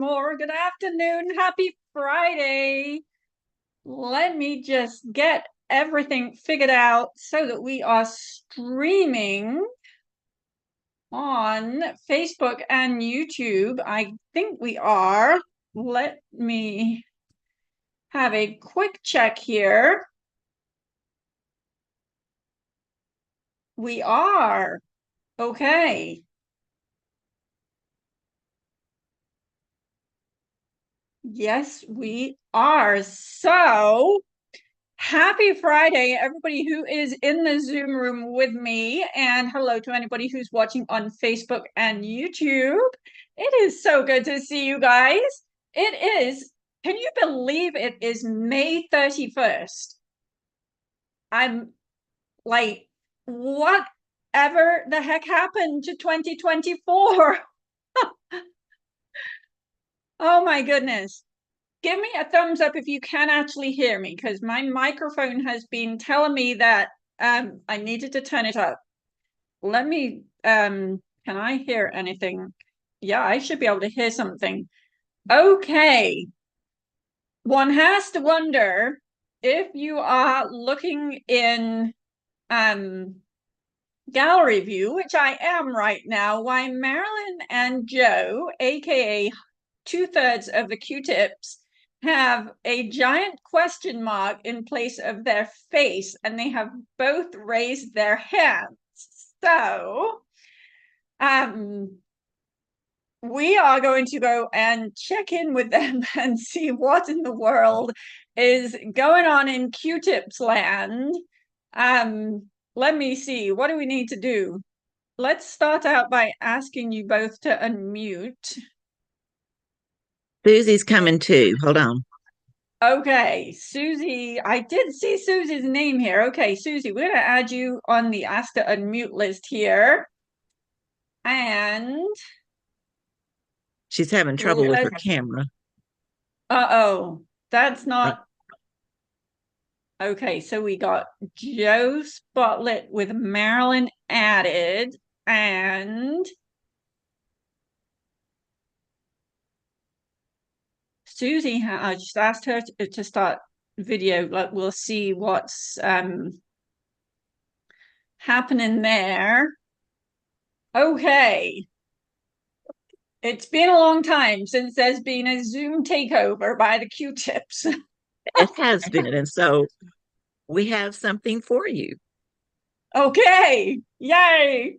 More. Good afternoon. Happy Friday. Let me just get everything figured out so that we are streaming on Facebook and YouTube. I think we are. Let me have a quick check here. We are. Okay. Yes, we are. So, happy Friday, everybody who is in the Zoom room with me, and hello to anybody who's watching on Facebook and YouTube. It is so good to see you guys. It is, can you believe it is May 31st? I'm like, whatever the heck happened to 2024? Oh my goodness. Give me a thumbs up if you can actually hear me, because my microphone has been telling me that I needed to turn it up. Let me, can I hear anything? Yeah, I should be able to hear something. Okay. One has to wonder if you are looking in gallery view, which I am right now, why Marilyn and Joe, aka 2/3 of the Q-tips, have a giant question mark in place of their face, and they have both raised their hands. So, we are going to go and check in with them and see what in the world is going on in Q-tips land. Let me see. What do we need to do? Let's start out by asking you both to unmute. Susie's coming too. Hold on. Okay, Susie, I did see Susie's name here. Okay, Susie, we're going to add you on the ask to unmute list here. And She's having trouble with her camera. uh-oh, that's Uh, not okay. So we got Joe Spotlit with Marilyn added, and Susie, I just asked her to start video. Like, we'll see what's happening there. Okay. It's been a long time since there's been a Zoom takeover by the Q-tips. It has been. And so we have something for you. Okay. Yay.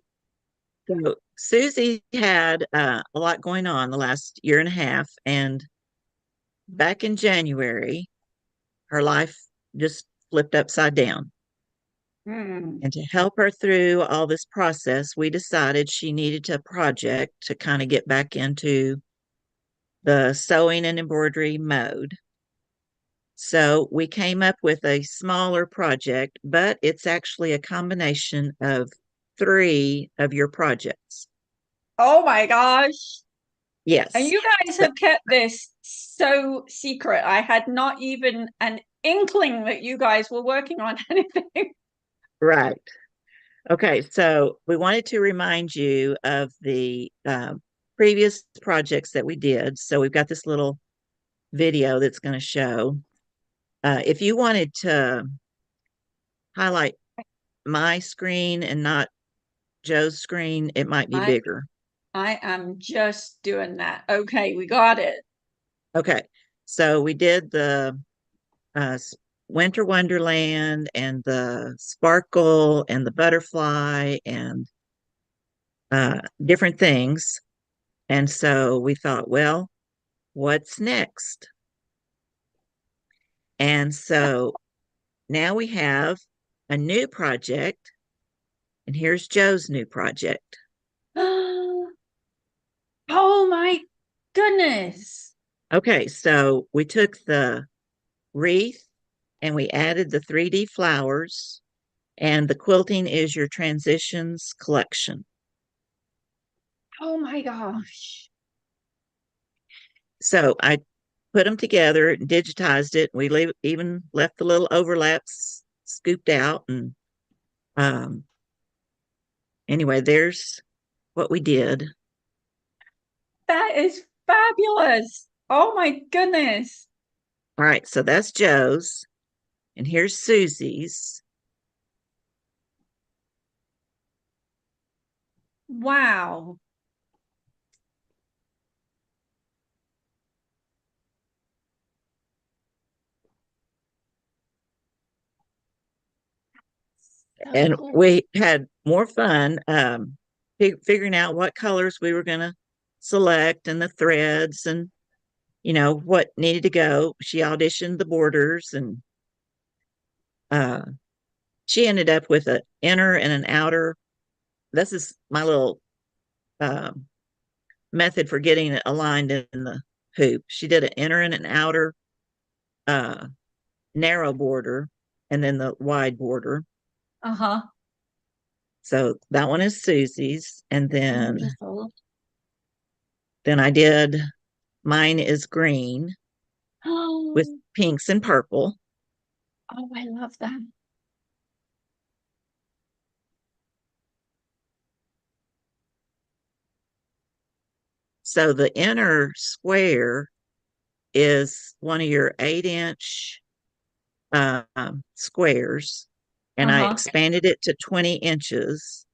So Susie had a lot going on the last year and a half. And back in January, her life just flipped upside down. Hmm. And to help her through all this process, we decided she needed a project to kind of get back into the sewing and embroidery mode. So we came up with a smaller project, but it's actually a combination of three of your projects. Oh my gosh. And Yes. you guys So- have kept this so secret. I had not even an inkling that you guys were working on anything. right. Okay. So we wanted to remind you of the previous projects that we did. So we've got this little video that's going to show. If you wanted to highlight my screen and not Joe's screen, it might be I bigger. I am just doing that. Okay, we got it. Okay. So we did the uh, Winter Wonderland and the sparkle and the butterfly and different things. And so we thought, well, what's next? And so now we have a new project, and here's Joe's new project. Oh my goodness. Okay, so we took the wreath and we added the 3D flowers, and the quilting is your transitions collection. Oh my gosh. So I put them together, digitized it. Even left the little overlaps scooped out. And um, anyway, there's what we did. That is fabulous. Oh my goodness. All right, so that's Joe's, and here's Susie's. Wow. So And cool. we had more fun figuring out what colors we were going to select and the threads and what needed to go. She auditioned the borders, and uh, she ended up with an inner and an outer. This is my little um, method for getting it aligned in the hoop. She did an inner and an outer uh, narrow border, and then the wide border. Uh-huh. So that one is Susie's, and Beautiful. then I did mine is green with Oh, pinks and purple. I love that. So the inner square is one of your 8-inch squares, and I Uh-huh. expanded it to 20 inches.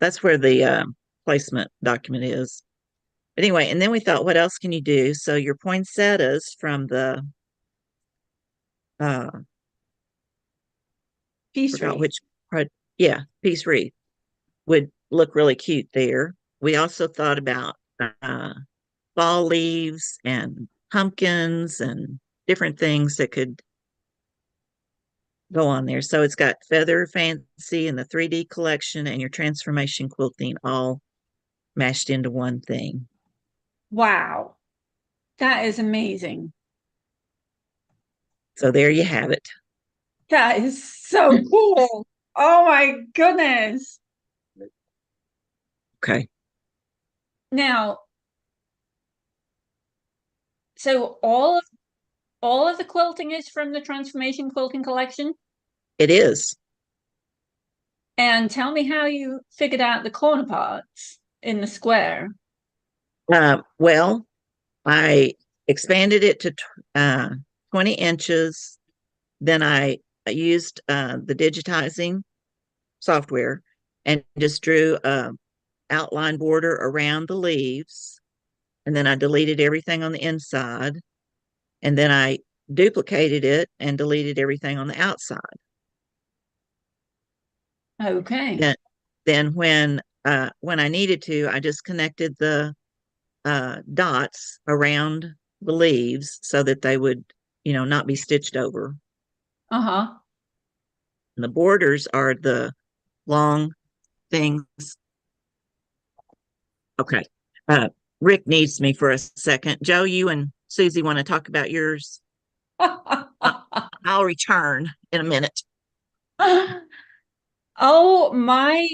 That's where the placement document is. But anyway, and then we thought, what else can you do? So your poinsettias from the uh Peace forgot wreath. which part, yeah, piece wreath would look really cute there. We also thought about fall leaves and pumpkins and different things that could go on there. So it's got Feather Fancy and the 3D collection and your transformation quilting all mashed into one thing. Wow. That is amazing. So there you have it. That is so cool. Oh my goodness. Okay. Now, so all of the quilting is from the Transformation Quilting Collection. It is. And tell me how you figured out the corner parts in the square. Well, I expanded it to 20 inches. Then I used the digitizing software and just drew a outline border around the leaves. And then I deleted everything on the inside. And then I duplicated it and deleted everything on the outside. Okay. Then, when I needed to, I just connected the dots around the leaves so that they would, not be stitched over. Uh-huh. And the borders are the long things. Okay. Uh, Rick needs me for a second. Joe, you and Susie want to talk about yours? Uh, I'll return in a minute. Oh my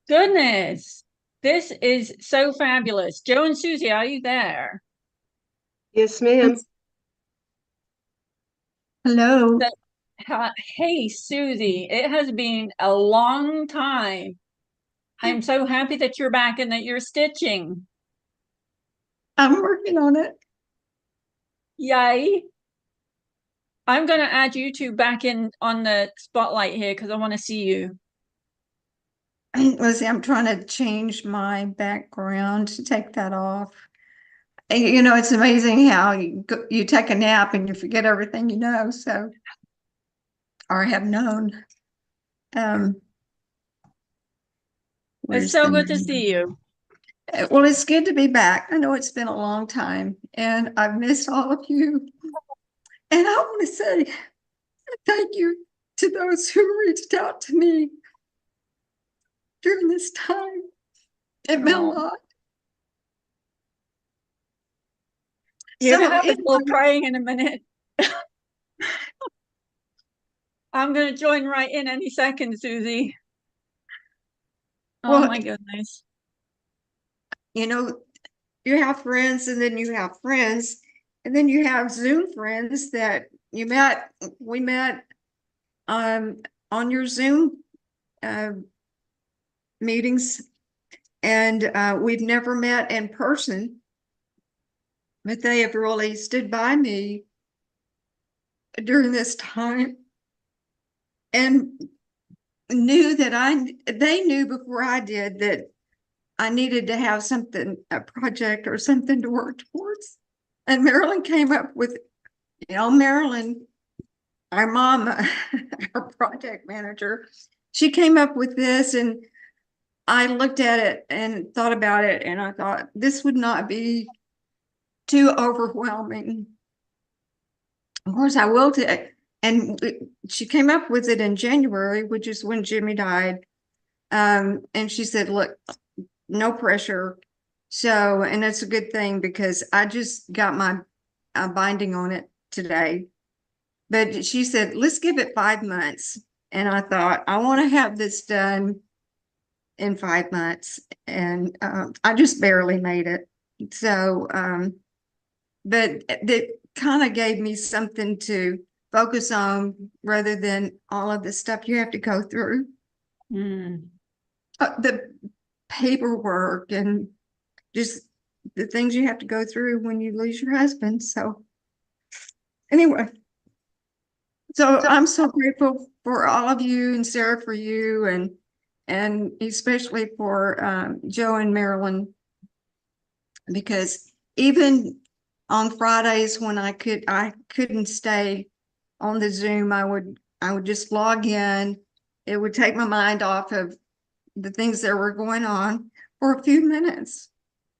goodness. This is so fabulous. Joe and Susie, are you there? Yes, ma'am. Hello. So, hey, Susie, it has been a long time. I'm so happy that you're back and that you're stitching. I'm working on it. Yay. I'm going to add you two back in on the spotlight here because I want to see you. Let's see, I'm trying to change my background to take that off. And, it's amazing how you take a nap and you forget everything you know, or have known. It's Where's so the good to name? see you. Well, it's good to be back. I know it's been a long time and I've missed all of you. And I want to say thank you to those who reached out to me during this time. It meant a Oh, lot. you're So going to have a little anyway, praying in a minute. I'm going to join right in any second, Susie. Oh well, my goodness. you know, you have friends and then you have friends and then you have Zoom friends that we met um on your Zoom uh meetings and we've never met in person, but they have really stood by me during this time and knew that they knew before I did that I needed to have something, a project or something to work towards. And Marilyn came up with, Marilyn, our mom, our project manager, she came up with this, and I looked at it and thought about it, and I thought this would not be too overwhelming. Of course, I will take, and she came up with it in January, which is when Jimmy died. And she said, look, no pressure. So, and that's a good thing because I just got my binding on it today. But she said, let's give it 5 months. And I thought, I want to have this done in 5 months. And I just barely made it. So, but that kind of gave me something to focus on rather than all of the stuff you have to go through. The paperwork and just the things you have to go through when you lose your husband. So anyway, so I'm so grateful for all of you and Sarah for you and especially for Joe and Marilyn, because even on Fridays when I couldn't stay on the Zoom, I would just log in. It would take my mind off of the things that were going on for a few minutes.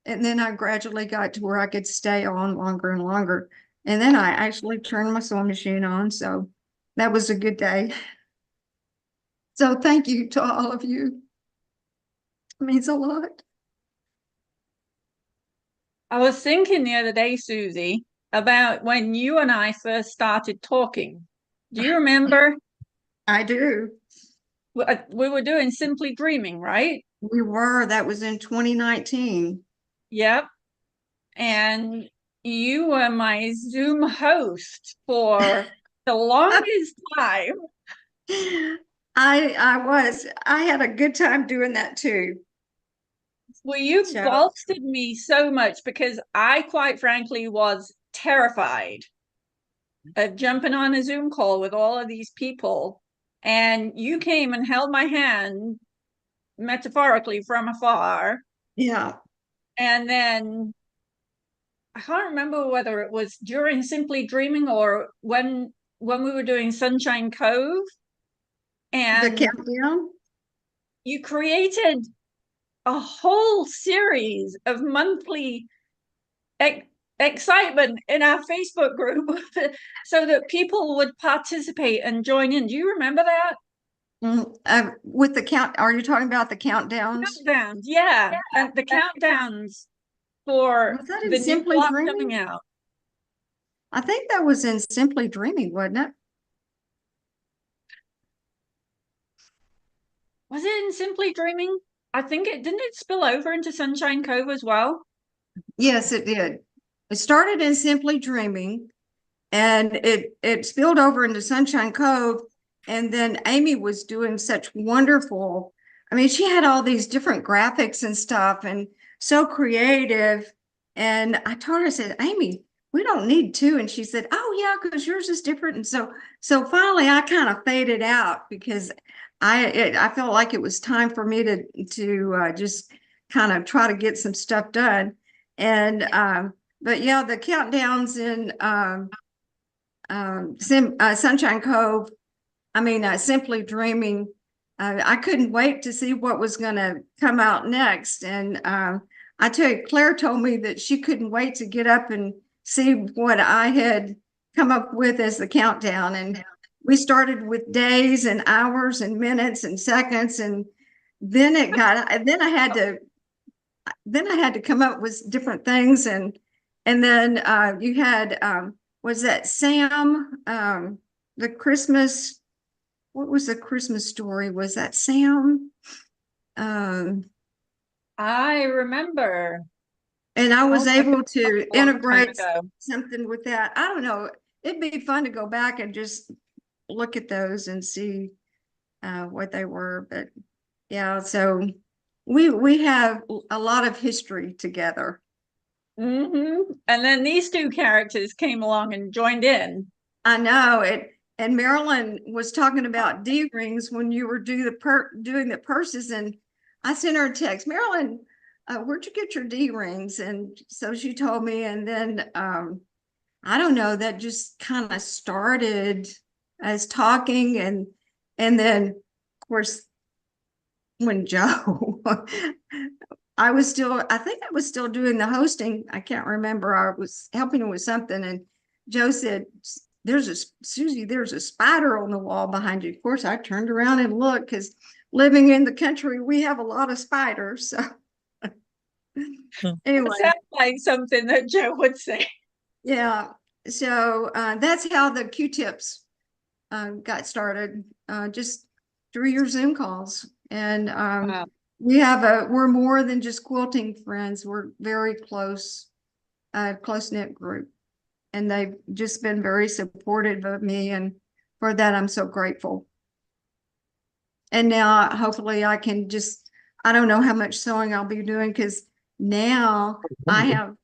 And then I gradually got to where I could stay on longer and longer. And then I actually turned my sewing machine on. So that was a good day. So thank you to all of you. It means a lot. I was thinking the other day, Susie, about when you and I first started talking. Do you remember? I do. We were doing Simply Dreaming, right? We were. That was in 2019. Yep. And you were my Zoom host for the longest time. I had a good time doing that too. Well, you So- bolstered me so much because I quite frankly was terrified of jumping on a Zoom call with all of these people. And you came and held my hand metaphorically from afar. Yeah. And then I can't remember whether it was during Simply Dreaming or when we were doing Sunshine Cove. And The countdown. you created a whole series of monthly excitement in our Facebook group so that people would participate and join in. Do you remember that? With the count, are you talking about the countdowns? Countdowns, yeah. And the countdowns for Was that in the new Simply block Dreaming? coming out. I think that was in Simply Dreaming, wasn't it? Was it in Simply Dreaming? I think it didn't it spill over into Sunshine Cove as well? Yes, it did. It started in Simply Dreaming and it spilled over into Sunshine Cove. And then Amy was doing such wonderful, I mean, she had all these different graphics and stuff and so creative. And I told her, I said, Amy, we don't need two. And she said, oh yeah, because yours is different. And so finally I kind of faded out because I felt like it was time for me to just kind of try to get some stuff done. And but yeah, the countdowns in Sunshine Cove, I mean Simply Dreaming, I couldn't wait to see what was going to come out next. And I tell you, Claire told me that she couldn't wait to get up and see what I had come up with as the countdown. And we started with days and hours and minutes and seconds, and then I had to come up with different things. And then you had was that Sam, the Christmas, what was the Christmas story? Was that Sam? I remember. And I was able to long time integrate ago. something with that. I don't know. It'd be fun to go back and just look at those and see what they were. But yeah, so we have a lot of history together. And then these two characters came along and joined in. I know it. And Marilyn was talking about D-rings when you were doing the purses, and I sent her a text, Marilyn, where'd you get your D-rings? And so she told me, and then I don't know, that just kind of started as talking, and then of course when Joe I think I was still doing the hosting. I can't remember. I was helping him with something, and Joe said, Susie, there's a spider on the wall behind you. Of course, I turned around and looked, because living in the country, we have a lot of spiders. So anyway, Sounds like something that Joe would say. yeah. So that's how the Q-tips got started, just through your Zoom calls. And Wow. we're more than just quilting friends. We're very close-knit group. And they've just been very supportive of me, and for that I'm so grateful. And now hopefully I can I don't know how much sewing I'll be doing, because now I have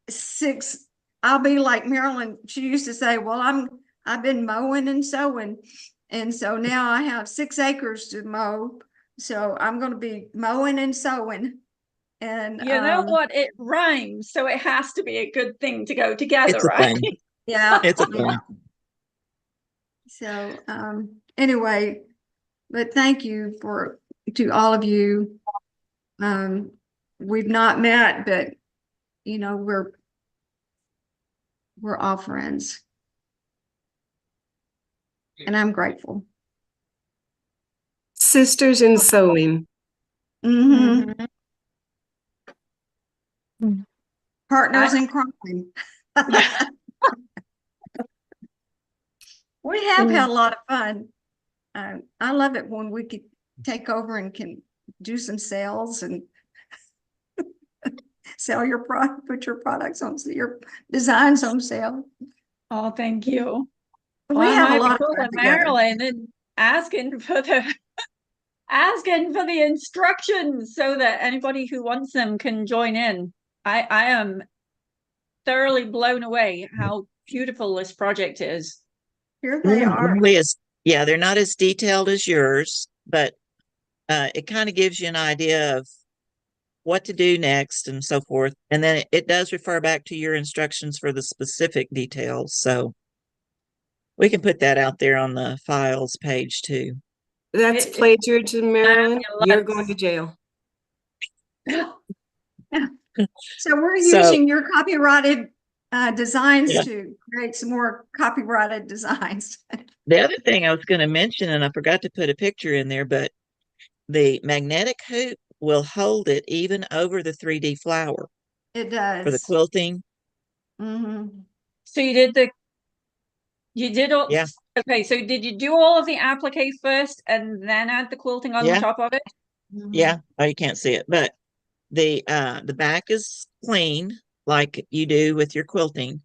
6. I'll be like Marilyn. She used to say, well, I've been mowing and sewing. And so now I have 6 acres to mow. So I'm going to be mowing and sewing. And You know what? It rhymes, so it has to be a good thing to go together, It's a right? thing. yeah. It's a yeah. thing. So anyway, but thank you to all of you. We've not met, but you know, we're all friends. And I'm grateful. Sisters in sewing. Mm-hmm. Mhm. Partners in crime. We have had a lot of fun. I love it when we could take over and can do some sales and sell your product, put your products on, your designs on sale. Oh, thank you. We Well, I have a might be lot of calling fun together. Marilyn and asking for the instructions so that anybody who wants them can join in. I am thoroughly blown away how beautiful this project is. Here they are. Yeah, they're not as detailed as yours, but it kind of gives you an idea of what to do next and so forth. And then it does refer back to your instructions for the specific details. So we can put that out there on the files page too. That's plagiarism, Marilyn. You're going to jail. So we're using your copyrighted designs to create some more copyrighted designs. The other thing I was going to mention, and I forgot to put a picture in there, but the magnetic hoop will hold it even over the 3D flower. It does. For the quilting. Mm-hmm. So you did all, yeah. Okay, so did you do all of the applique first and then add the quilting on top of it? Mm-hmm. Yeah. Oh, you can't see it, but the back is clean like you do with your quilting.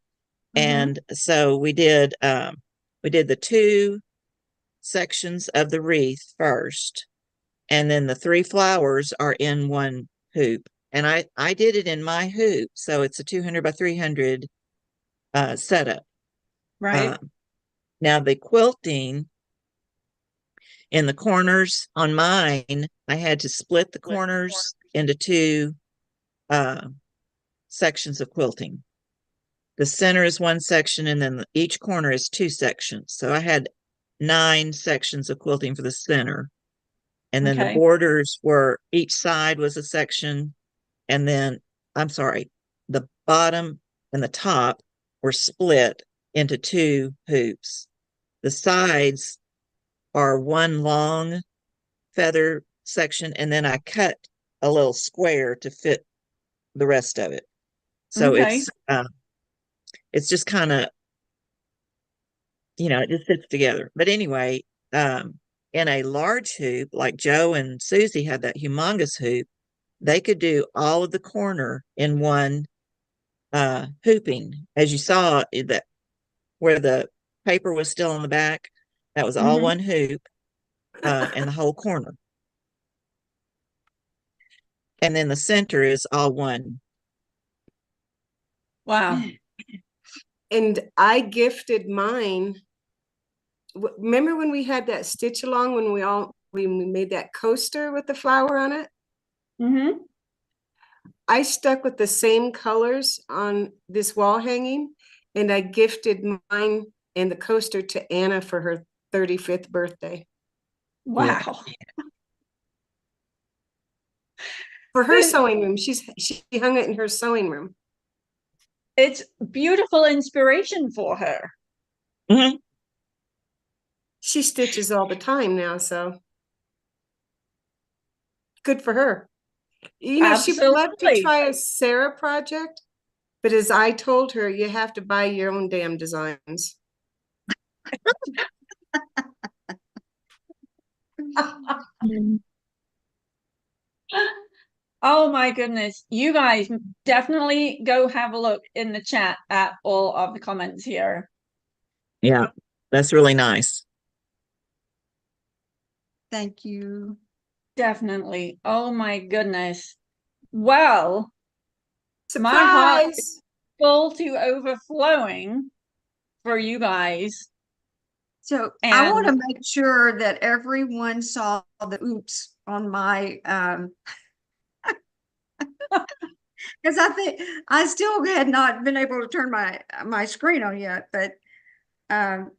Mm-hmm. And so we did the 2 sections of the wreath first, and then the 3 flowers are in one hoop. And I did it in my hoop, so it's a 200 by 300 setup. Right. Now the quilting in the corners on mine, I had to split the corners into 2 sections of quilting. The center is 1 section, and then each corner is 2 sections. So I had 9 sections of quilting for the center. And then the borders were, each side was a section. And then, I'm sorry, the bottom and the top were split into 2 hoops. The sides are 1 long feather section, and then I cut a little square to fit the rest of it. So it's just kind of, it just fits together. But anyway, in a large hoop, like Joe and Susie had that humongous hoop, they could do all of the corner in one hooping. As you saw, that where the paper was still on the back, that was all 1 hoop, and the whole corner. And then the center is all 1 Wow. And I gifted mine. Remember when we had that stitch along when we made that coaster with the flower on it? Mm-hmm. I stuck with the same colors on this wall hanging, and I gifted mine and the coaster to Anna for her 35th birthday. Wow. For her It- sewing room. She hung it in her sewing room. It's beautiful inspiration for her. Mhm. She stitches all the time now, so good for her. You know, she would love to Absolutely. try a Sarah project, but as I told her, you have to buy your own damn designs. Oh my goodness. You guys definitely go have a look in the chat at all of the comments here. Yeah, that's really nice. Thank you. Definitely. Oh my goodness. Well, my heart is Surprise! full to overflowing for you guys. So I want to And make sure that everyone saw the oops on my because I think I still had not been able to turn my screen on yet. But um,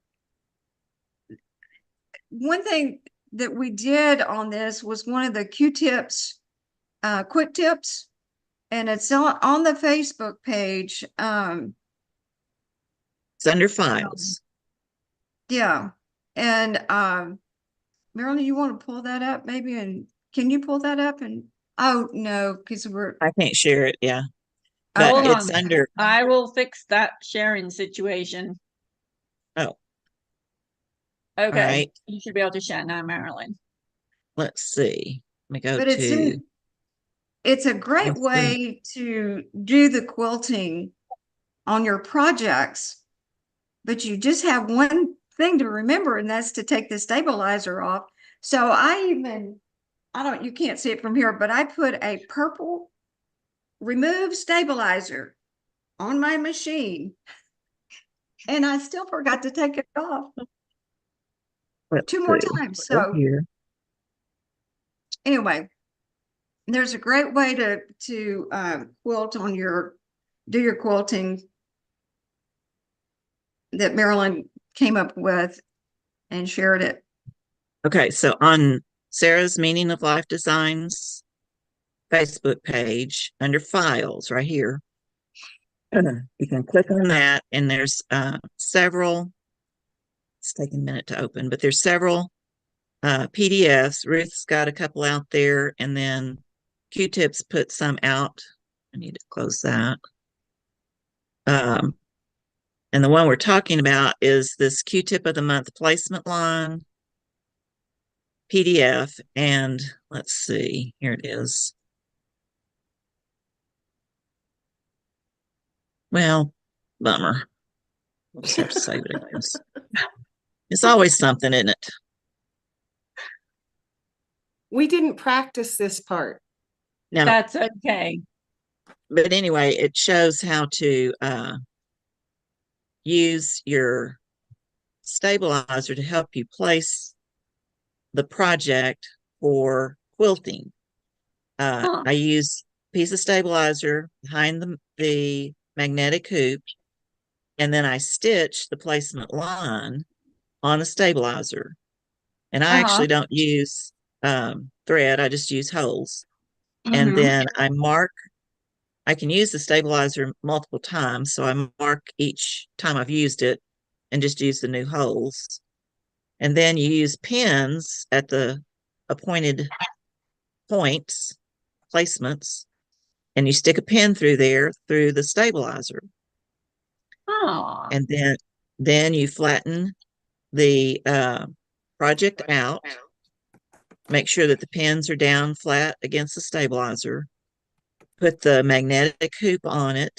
one thing that we did on this was one of the Q-tips, quick tips, and it's on the Facebook page. It's under files. Yeah, and Marilyn, you want to pull that up maybe, and can you pull that up? And oh no, because we're I can't share it. Yeah, but hold it's on. under. I will fix that sharing situation. Oh, Okay. right. You should be able to share now, Marilyn. Let's see. Let me go but to. it's a great Let's see. way to do the quilting on your projects, but you just have one thing to remember, and that's to take the stabilizer off. So you can't see it from here, but I put a purple remove stabilizer on my machine, and I still forgot to take it off Let's 2 more see. times. Go So here. anyway, there's a great way to quilt do your quilting that Marilyn came up with and shared it. Okay, so on Sarah's Meaning of Life Designs Facebook page, under files right here, you can click on that, and there's several. It's taking a minute to open, but there's several PDFs. Ruth's got a couple out there, and then Q-tips put some out. I need to close that. And the one we're talking about is this Q-tip of the month placement line PDF. And let's see, here it is. Well, bummer. We'll just have to save it again. It's always something, isn't it? We didn't practice this part. Now, That's okay. but anyway, it shows how to use your stabilizer to help you place the project for quilting. Huh. I use a piece of stabilizer behind the magnetic hoop, and then I stitch the placement line on the stabilizer. And I actually don't use thread, I just use holes. And Mhm. then I can use the stabilizer multiple times. So I mark each time I've used it and just use the new holes. And then you use pins at the appointed points, placements, and you stick a pin through there through the stabilizer. Oh. And then you flatten the project out. Make sure that the pins are down flat against the stabilizer. Put the magnetic hoop on it,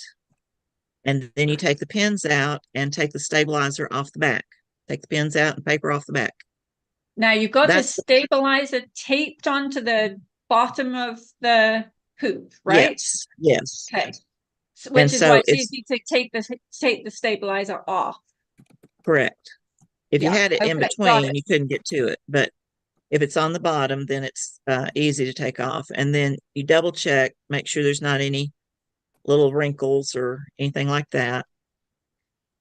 and then you take the pins out and take the stabilizer off the back. Take the pins out and paper off the back. Now you've got the That's stabilizer taped onto the bottom of the hoop, right? yes, yes. Okay. Which And is so why it's it's easy to take the stabilizer off. correct. If you Yeah. had it in Okay, got between, it. you couldn't get to it. But if it's on the bottom, then it's easy to take off. And then you double check, make sure there's not any little wrinkles or anything like that.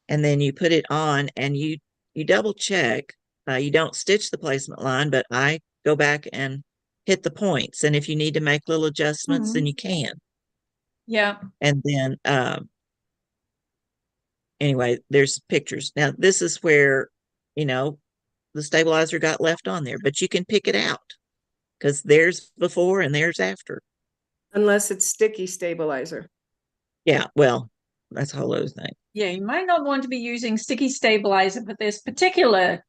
And then you put it on and you double check. You don't stitch the placement line, but I go back and hit the points. And if you need to make little adjustments, then Mhm. you can. Yeah. And then anyway, there's pictures. Now this is where, you know, the stabilizer got left on there, but you can pick it out because there's before and there's after. Unless it's sticky stabilizer. Yeah, well, that's a whole other thing. Yeah, you might not want to be using sticky stabilizer for this particular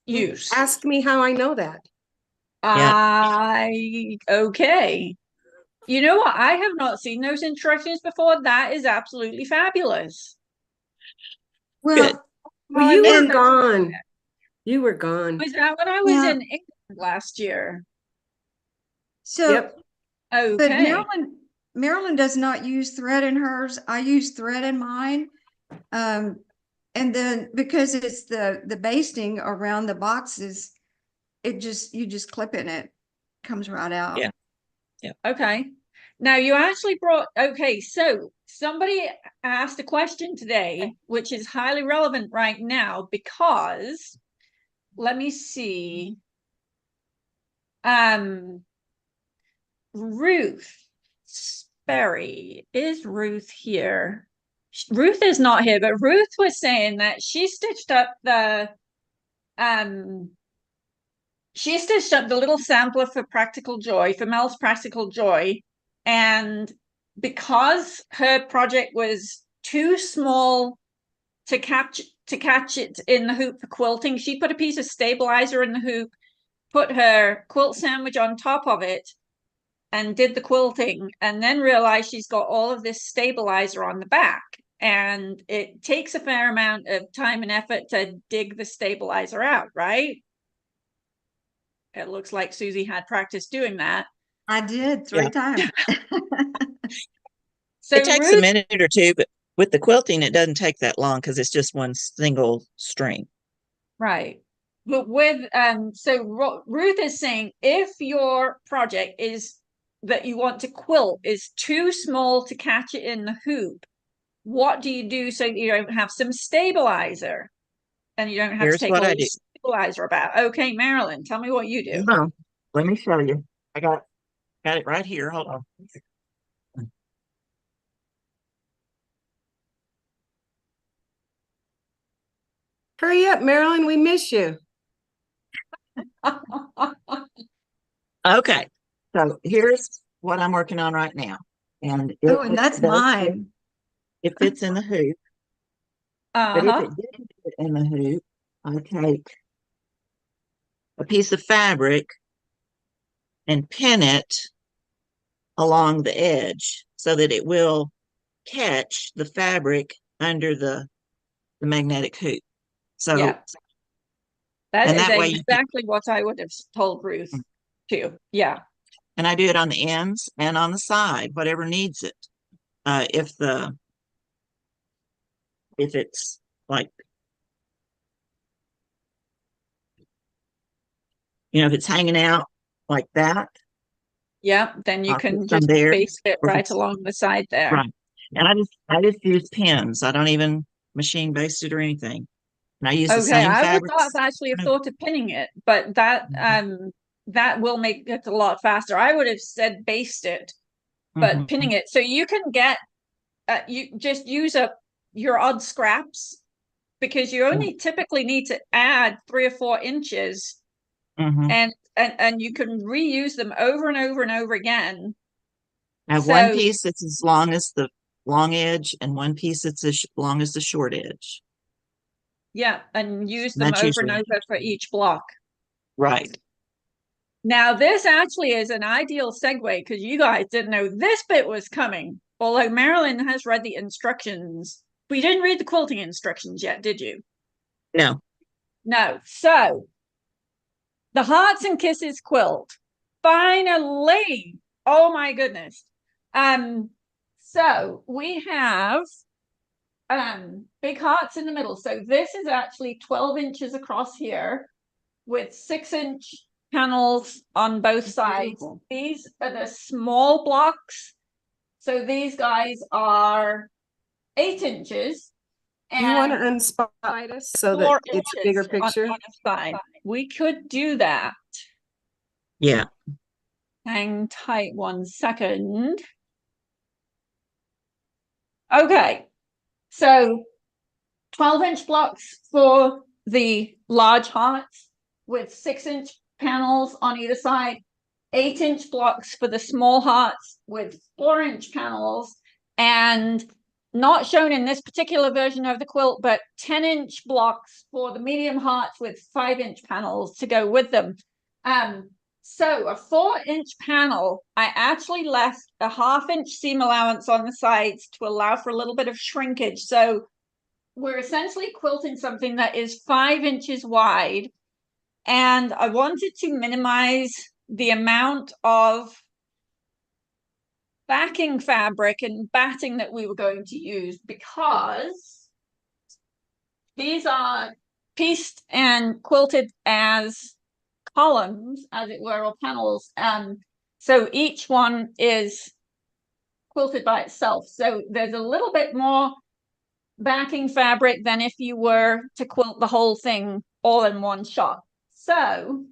use. Ask me how I know that. Okay. You know what? I have not seen those instructions before. That is absolutely fabulous. Good. Well, you were And gone. You were gone. was that when I was Yeah. in England last year? So, Yep. but Okay. Marilyn does not use thread in hers. I use thread in mine. And then because it's the basting around the boxes, you just clip in it, comes right out. Yeah. Okay. Now you actually brought, okay, so somebody asked a question today, which is highly relevant right now because let me see. Ruth Sperry, is Ruth here? Ruth is not here, but Ruth was saying that she stitched up the little sampler for Practical Joy, for MEL's Practical Joy, and because her project was too small to catch it in the hoop for quilting, she put a piece of stabilizer in the hoop, put her quilt sandwich on top of it, and did the quilting, and then realized she's got all of this stabilizer on the back. And it takes a fair amount of time and effort to dig the stabilizer out, right? It looks like Susie had practice doing that. I did 3 times. So It takes a Ruth, minute or two, but with the quilting, it doesn't take that long because it's just one single string. right. But with so Ruth is saying if your project is that you want to quilt is too small to catch it in the hoop, what do you do so that you don't have some stabilizer and you don't have to Here's take what all I your do. stabilizer about? Okay, Marilyn, tell me what you do. Hold on. Let me show you. I got it right here. Hold on. Hurry up, Marilyn. We miss you. Okay. So here's what I'm working on right now. And Oh, and that's mine. it fits in the hoop. But if it didn't fit in the hoop, I take a piece of fabric and pin it along the edge so that it will catch the fabric under the magnetic hoop. So, Yeah, that and is that way exactly what I would have told Ruth too. Yeah. and I do it on the ends and on the side, whatever needs it. If it's like, if it's hanging out like that, Yeah, then you I'll put can some just there. baste it Or if right it's along the side there. right. And I just use pins. I don't even machine baste it or anything. And I use the Okay, same I would fabrics. actually have thought of pinning it, but that will make it a lot faster. I would have said baste it, but pinning it so you can get you just use up your odd scraps because you only typically need to add 3 or 4 inches and you can reuse them over and over and over again. I have one So piece that's as long as the long edge and one piece that's as long as the short edge. yeah, and use And them that's over and usually over for each block. right. Now, this actually is an ideal segue because you guys didn't know this bit was coming. Although Marilyn has read the instructions. We didn't read the quilting instructions yet, did you? No. No. So, the Hearts and Kisses quilt. Finally. Oh my goodness. So we have big hearts in the middle. So this is actually 12 inches across here with 6-inch panels on both sides. beautiful. These are the small blocks. So these guys are 8 inches. Do you want to and unspotlight us so 4 that it's a bigger inches picture? on the side. We could do that. Yeah. Hang tight 1 second. Okay, so 12-inch blocks for the large hearts with 6-inch panels on either side, 8-inch blocks for the small hearts with 4-inch panels, and not shown in this particular version of the quilt, but 10-inch blocks for the medium hearts with 5-inch panels to go with them. So a 4-inch panel, I actually left a 1/2-inch seam allowance on the sides to allow for a little bit of shrinkage. So we're essentially quilting something that is 5 inches wide. And I wanted to minimize the amount of backing fabric and batting that we were going to use, because these are pieced and quilted as columns, as it were, or panels. So each one is quilted by itself. So there's a little bit more backing fabric than if you were to quilt the whole thing all in one shot. So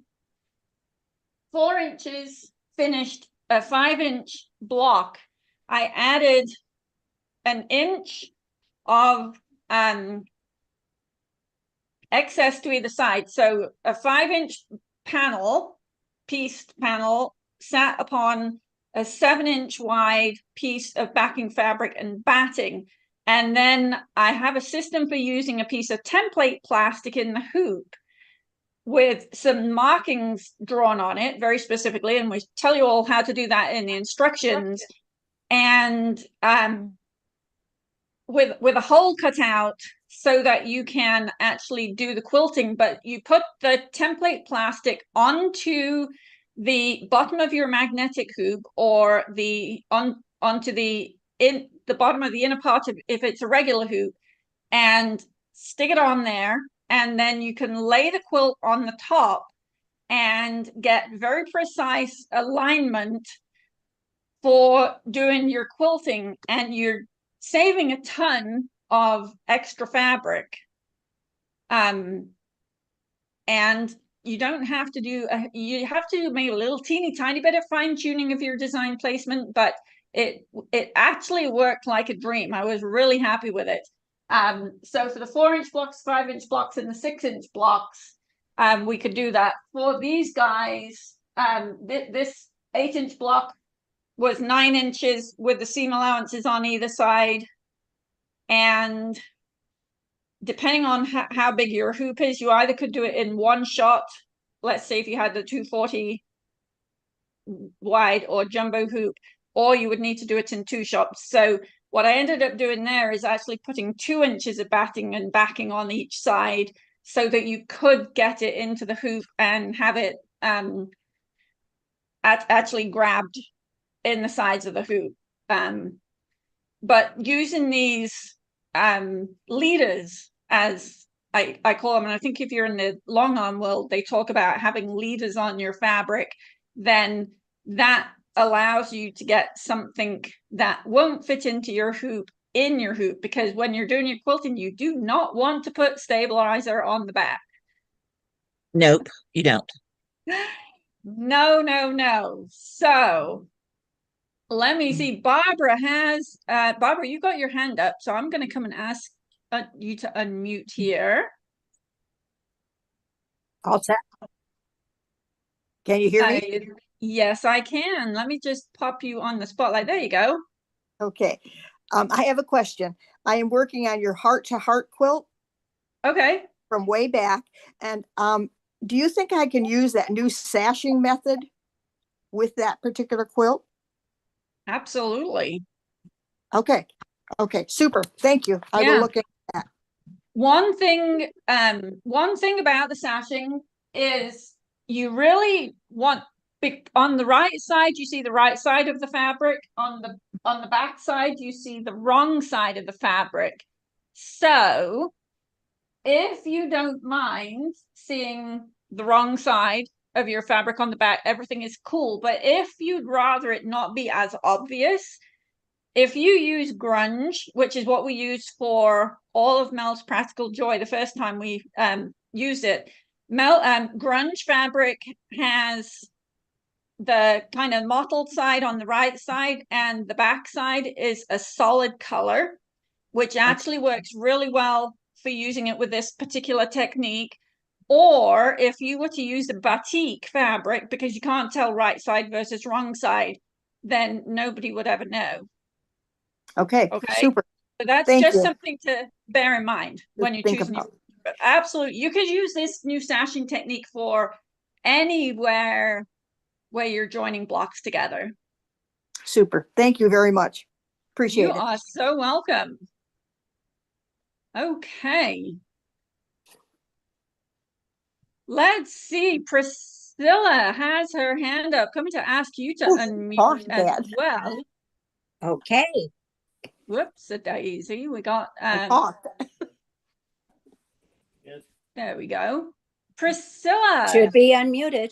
4 inches finished a 5-inch block. I added 1 inch of excess to either side. So a 5-inch panel, pieced panel, sat upon a 7-inch wide piece of backing fabric and batting. And then I have a system for using a piece of template plastic in the hoop with some markings drawn on it very specifically. And we tell you all how to do that in the instructions. And with a hole cut out so that you can actually do the quilting, but you put the template plastic onto the bottom of your magnetic hoop, or onto the bottom of the inner part of, if it's a regular hoop, and stick it on there, and then you can lay the quilt on the top and get very precise alignment for doing your quilting, and you're saving a ton of extra fabric. And you don't have to do you have to do maybe a little teeny tiny bit of fine-tuning of your design placement, but it actually worked like a dream. I was really happy with it. So for the 4-inch blocks, 5-inch blocks, and the 6-inch blocks, we could do that. For these guys, this 8-inch block was 9 inches with the seam allowances on either side. And depending on how big your hoop is, you either could do it in one shot. Let's say if you had the 240 wide or jumbo hoop, or you would need to do it in 2 shots. So what I ended up doing there is actually putting 2 inches of batting and backing on each side so that you could get it into the hoop and have it actually grabbed in the sides of the hoop. But using these leaders, as I call them, and I think if you're in the long arm world, they talk about having leaders on your fabric, then that allows you to get something that won't fit into your hoop in your hoop, because when you're doing your quilting, you do not want to put stabilizer on the back. Nope, you don't. No. So let me see. Barbara, you got your hand up, so I'm going to come and ask you to unmute here. All set. Can you hear me? Yes, I can. Let me just pop you on the spotlight. There you go. Okay. I have a question. I am working on your heart-to-heart quilt. Okay. From way back. And do you think I can use that new sashing method with that particular quilt? Absolutely. Okay. Super. Thank you. I will look at that. One thing about the sashing is you really want on the right side, you see the right side of the fabric. On the back side, you see the wrong side of the fabric. So if you don't mind seeing the wrong side of your fabric on the back, everything is cool. But if you'd rather it not be as obvious, if you use grunge, which is what we used for all of Mel's Practical Joy the first time we used it, grunge fabric has the kind of mottled side on the right side, and the back side is a solid color, which actually works really well for using it with this particular technique. Or if you were to use a batik fabric, because you can't tell right side versus wrong side, then nobody would ever know. Okay, super. So that's Thank just you. something to bear in mind when you choose new. Absolutely, you could use this new sashing technique for anywhere where you're joining blocks together. Super. Thank you very much. Appreciate it. You are so welcome. Okay. Let's see. Priscilla has her hand up. Coming to ask you to unmute as well. Okay. Whoops, a daisy. We got there we go. Priscilla. Should be unmuted.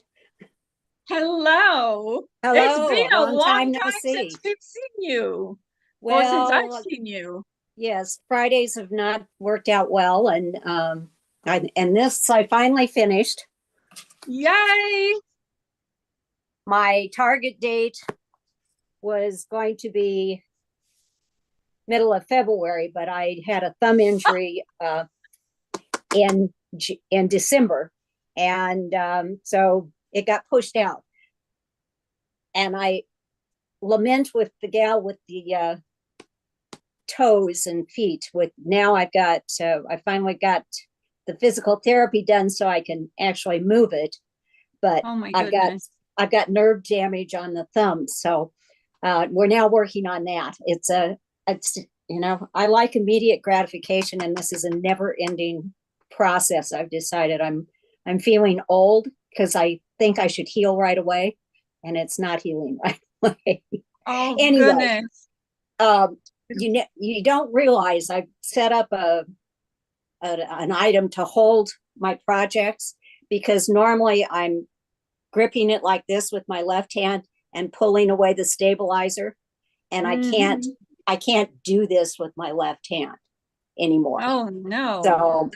Hello. Hello. It's been a long time no see. since we've seen you. Well, or since I've seen you. Yes, Fridays have not worked out well, and this I finally finished. Yay! My target date was going to be middle of February, but I had a thumb injury in December, and so it got pushed out. And I lament with the gal with the toes and feet. With now I've got I finally got the physical therapy done so I can actually move it, but oh my goodness. I've got nerve damage on the thumb, so we're now working on that. It's you know, I like immediate gratification, and this is a never-ending process. I've decided I'm feeling old because I think I should heal right away, and it's not healing right away. Oh anyway, goodness. You don't realize I've set up an item to hold my projects, because normally I'm gripping it like this with my left hand and pulling away the stabilizer, and I can't do this with my left hand anymore. Oh no.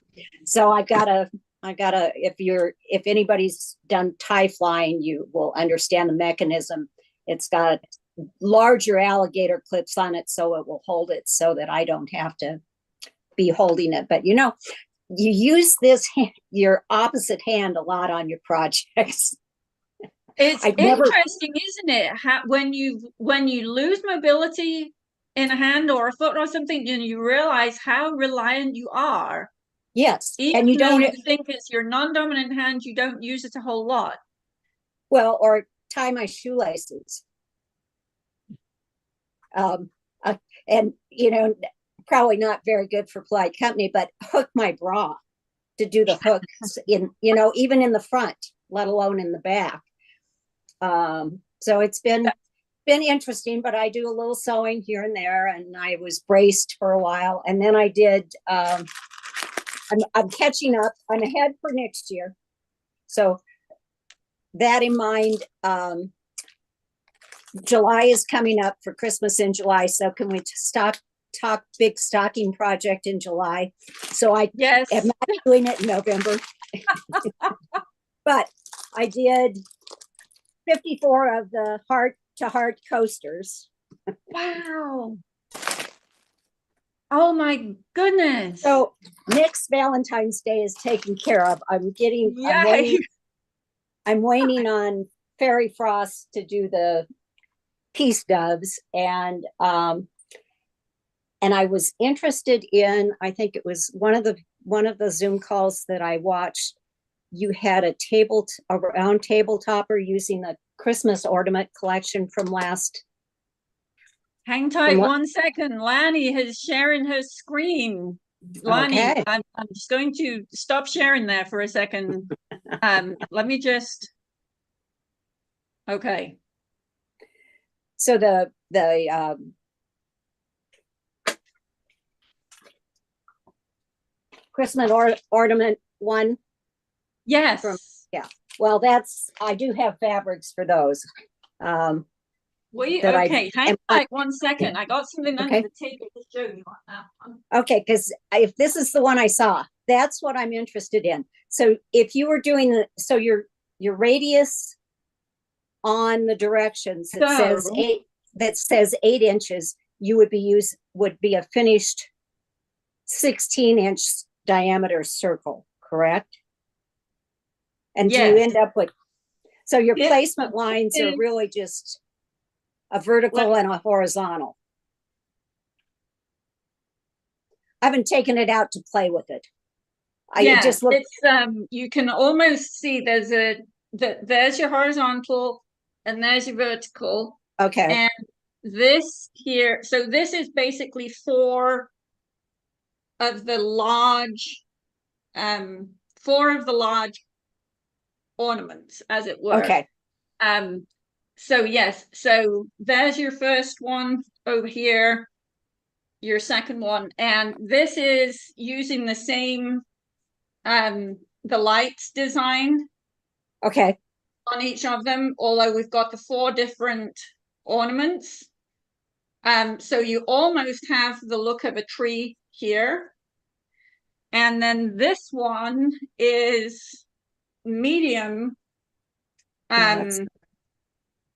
So I gotta if anybody's done tie flying, you will understand the mechanism. It's got larger alligator clips on it, so it will hold it so that I don't have to be holding it. But you know, you use your opposite hand a lot on your projects. It's interesting, isn't it? When you lose mobility in a hand or a foot or something, and you realize how reliant you are. Yes, even and you don't think it's your non-dominant hand, you don't use it a whole lot. Well, or tie my shoelaces. And you know, probably not very good for polite company, but hook my bra to do the hooks in, you know, even in the front, let alone in the back. So it's been interesting, but I do a little sewing here and there, and I was braced for a while, and then I did I'm catching up. I'm ahead for next year. So that in mind, July is coming up for Christmas in July. So can we talk big stocking project in July? So I am not doing it in November. But I did 54 of the heart-to-heart coasters. Wow. Oh my goodness. So next Valentine's Day is taken care of. I'm waiting on Fairy Frost to do the peace doves, and I was interested in, I think it was one of the Zoom calls that I watched. You had a round table topper using the Christmas ornament collection from last. Hang tight 1 second. Lani is sharing her screen. Lani, okay. I'm just going to stop sharing there for a second. Let me just. Okay. So the Christmas ornament one, Yes. well, I do have fabrics for those. That Okay, hang on on 1 second. I got something under Okay. the table to show you on that one. Okay, because if this is the one I saw, that's what I'm interested in. So if you were doing your radius on the directions that So- says 8 inches, you would be a finished 16-inch diameter circle, correct? And do you Yes. end up with, so your This placement lines are is- really just a vertical and a horizontal. I haven't taken it out to play with it. Yeah, just look. it's you can almost see there's your horizontal and there's your vertical. Okay. And this here, so this is basically 4 of the large ornaments, as it were. Okay. So yes, so there's your first one over here, your second one, and this is using the same the lights design Okay. on each of them, although we've got the 4 different ornaments. So you almost have the look of a tree here. And then this one is medium.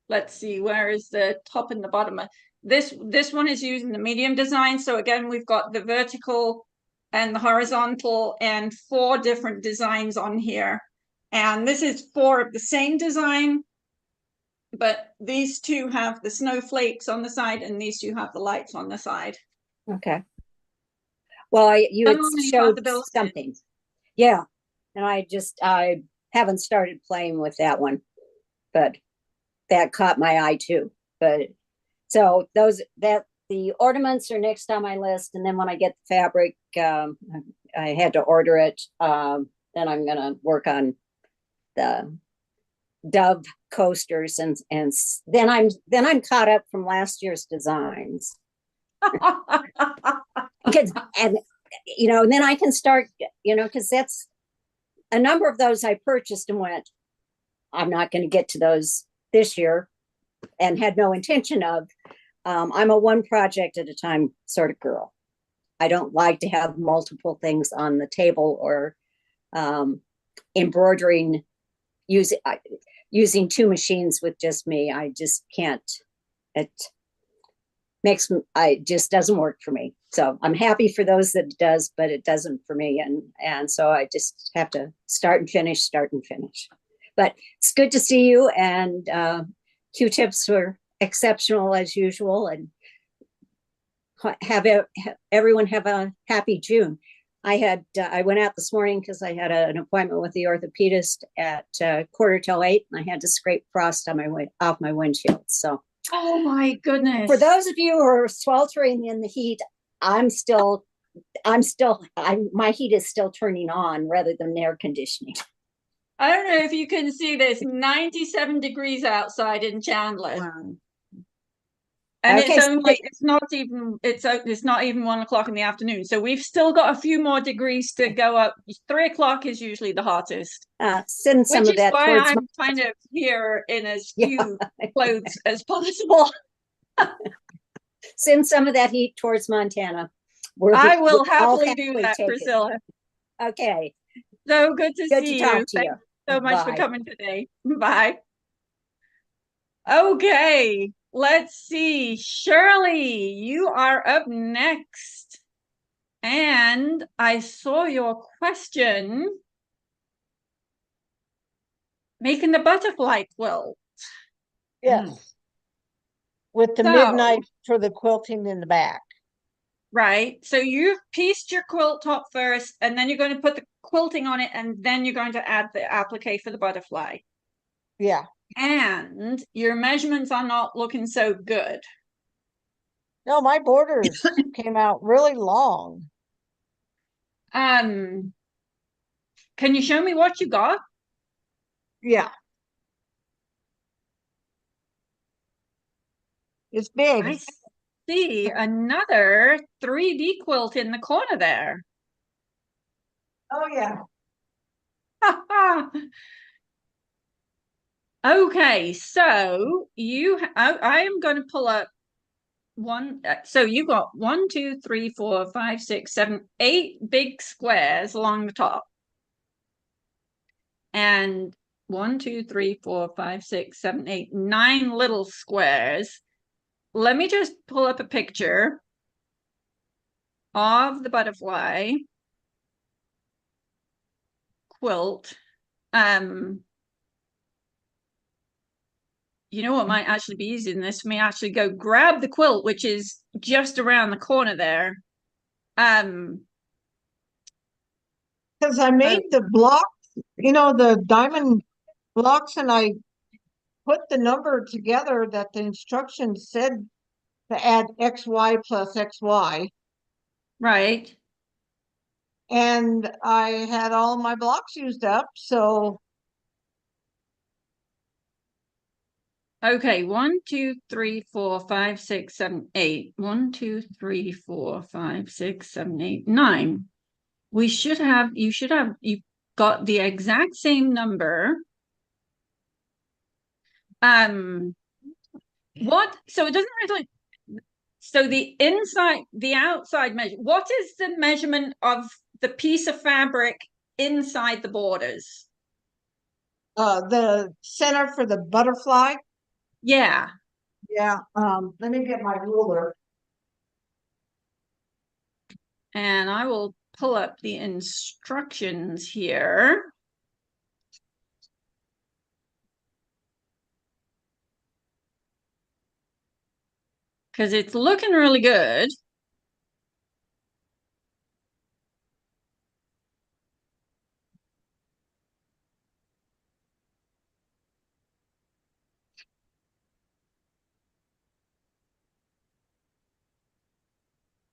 Let's see, where is the top and the bottom? This one is using the medium design. So again, we've got the vertical and the horizontal and 4 different designs on here. And this is 4 of the same design, but these 2 have the snowflakes on the side and these 2 have the lights on the side. Okay. Well, you had Only showed possibility. something. Yeah. And I haven't started playing with that one, but that caught my eye too. But so the ornaments are next on my list. And then when I get the fabric, I had to order it. Then I'm going to work on the dove coasters and then I'm caught up from last year's designs. And then I can start, because that's a number of those I purchased and went, I'm not going to get to those this year, and had no intention of. I'm a one project at a time sort of girl. I don't like to have multiple things on the table or embroidering using 2 machines with just me. I just can't. It just doesn't work for me. So I'm happy for those that it does, but it doesn't for me. And so I just have to start and finish. But it's good to see you, and Q-tips were exceptional as usual, and everyone have a happy June. I went out this morning because I had an appointment with the orthopedist at 7:45, and I had to scrape frost off my windshield. So, Oh my goodness. for those of you who are sweltering in the heat, my heat is still turning on rather than air conditioning. I don't know if you can see this, 97 degrees outside in Chandler. Wow. And Okay, it's not even 1 o'clock in the afternoon. So we've still got a few more degrees to go up. 3 o'clock is usually the hottest. Send some Which of is that why towards I'm kind of here in as Yeah. few clothes as possible. send some of that heat towards Montana. I will We'll happily do that, take it. Priscilla. Okay. So good to Good see to talk you. to you. Thanks so much for Bye. coming today. Bye. Okay, let's see. Shirley, you are up next. And I saw your question. Making the butterfly quilt. Yes. With the So- midnight for the quilting in the back. Right. So you've pieced your quilt top first, and then you're going to put the quilting on it, and then you're going to add the applique for the butterfly. Yeah. And your measurements are not looking so good. No, my borders came out really long. Can you show me what you got? Yeah. It's big. I see another 3D quilt in the corner there. Oh, yeah. Okay, so I am going to pull up so you got 1, 2, 3, 4, 5, 6, 7, 8 big squares along the top. And 1, 2, 3, 4, 5, 6, 7, 8, 9 little squares. Let me just pull up a picture of the butterfly quilt. You know what might actually be easier than this? For me actually go grab the quilt, which is just around the corner there. Because I made the blocks, the diamond blocks, and I put the number together that the instructions said to add XY plus XY. Right. And I had all my blocks used up, so Okay, 1, 2, 3, 4, 5, 6, 7, 8. 1, 2, 3, 4, 5, 6, 7, 8, 9. You've got the exact same number. So it doesn't really, so the outside measure, what is the measurement of the piece of fabric inside the borders? the center for the butterfly. Yeah. Yeah, let me get my ruler. And I will pull up the instructions here. Because it's looking really good.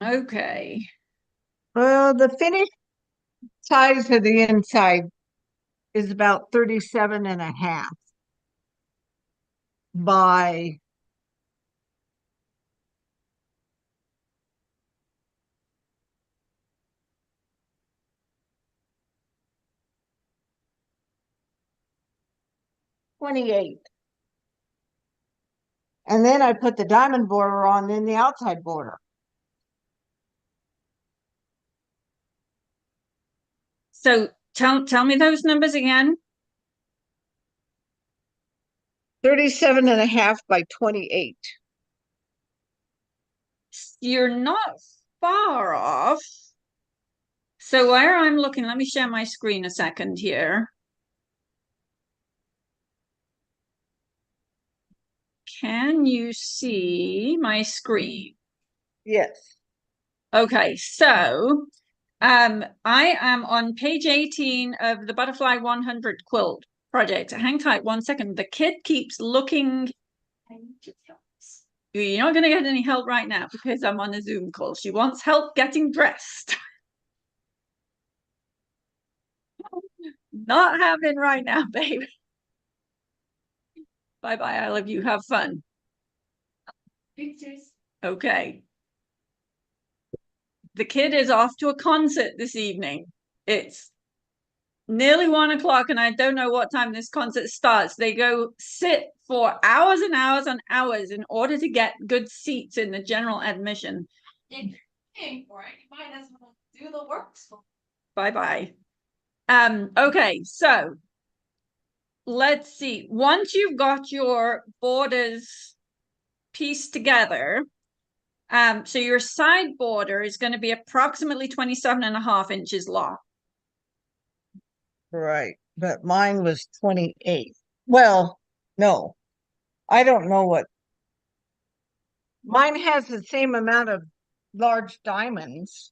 Okay. Well, the finished size of the inside is about 37.5 by 28. And then I put the diamond border on in the outside border. So tell me those numbers again. 37.5 by 28. You're not far off. So where I'm looking, let me share my screen a second here. Can you see my screen? Yes. Okay, so I am on page 18 of the Butterfly 100 quilt project. Hang tight 1 second. The kid keeps looking. You're not going to get any help right now because I'm on a Zoom call. She wants help getting dressed. Not happening right now, babe. Bye-bye. I love you. Have fun. Pictures. Okay. The kid is off to a concert this evening. It's nearly 1 o'clock and I don't know what time this concert starts. They go sit for hours and hours and hours in order to get good seats in the general admission. If you're paying for it, you might as well do the work. Bye-bye. Okay, so let's see. Once you've got your borders pieced together, so your side border is going to be approximately 27.5 inches long. Right. But mine was 28. Well, no, I don't know what. Mine has the same amount of large diamonds.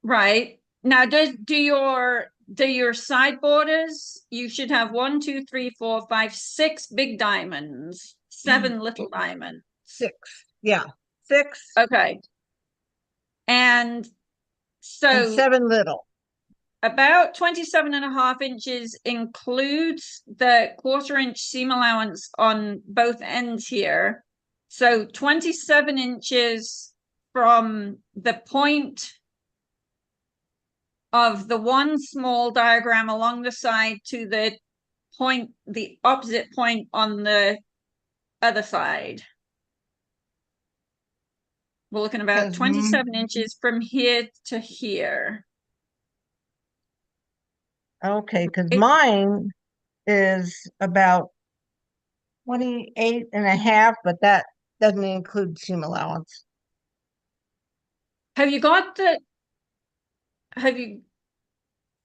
Right. Now, do your side borders, you should have 1, 2, 3, 4, 5, 6 big diamonds, 7 little diamonds. 6. Yeah. 6. Okay. And so And 7 little. about 27.5 inches includes the 1/4 inch seam allowance on both ends here. So 27 inches from the point of the one small diagram along the side to the point, the opposite point on the other side. We're looking about Because 27 inches from here to here. Okay, because It- mine is about 28 and a half, but that doesn't include seam allowance. Have you got the, have you,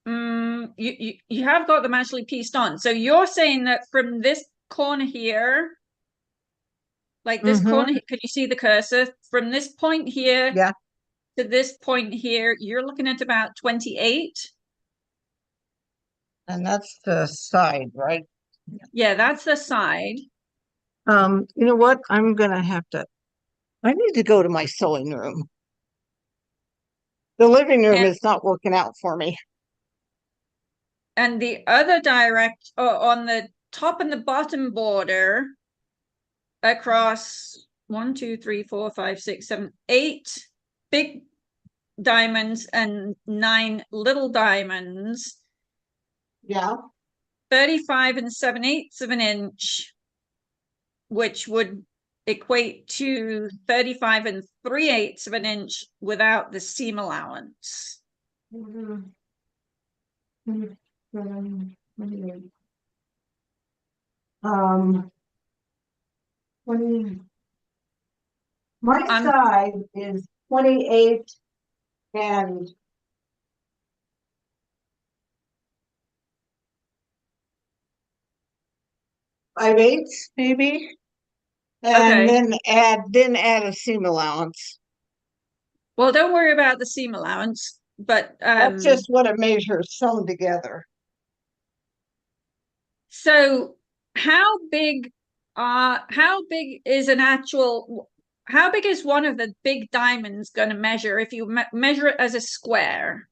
you have got them actually pieced on. So you're saying that from this corner here, like this corner, could you see the cursor? From this point here Yeah, to this point here, you're looking at about 28. and that's the side, right? Yeah, that's the side. You know what? I'm gonna have to, I need to go to my sewing room. The living room And, is not working out for me. and the other direct on the top and the bottom border across 1, 2, 3, 4, 5, 6, 7, 8 big diamonds and 9 little diamonds, Yeah. 35 and 7/8 of an inch, which would equate to 35 and 3/8 of an inch without the seam allowance. Um, 20, my I'm side is 28 and 5/8 maybe. And okay. then add a seam allowance. Well, don't worry about the seam allowance, but That's just what it measures sewn together. so how big is an actual, how big is one of the big diamonds going to measure if you measure it as a square?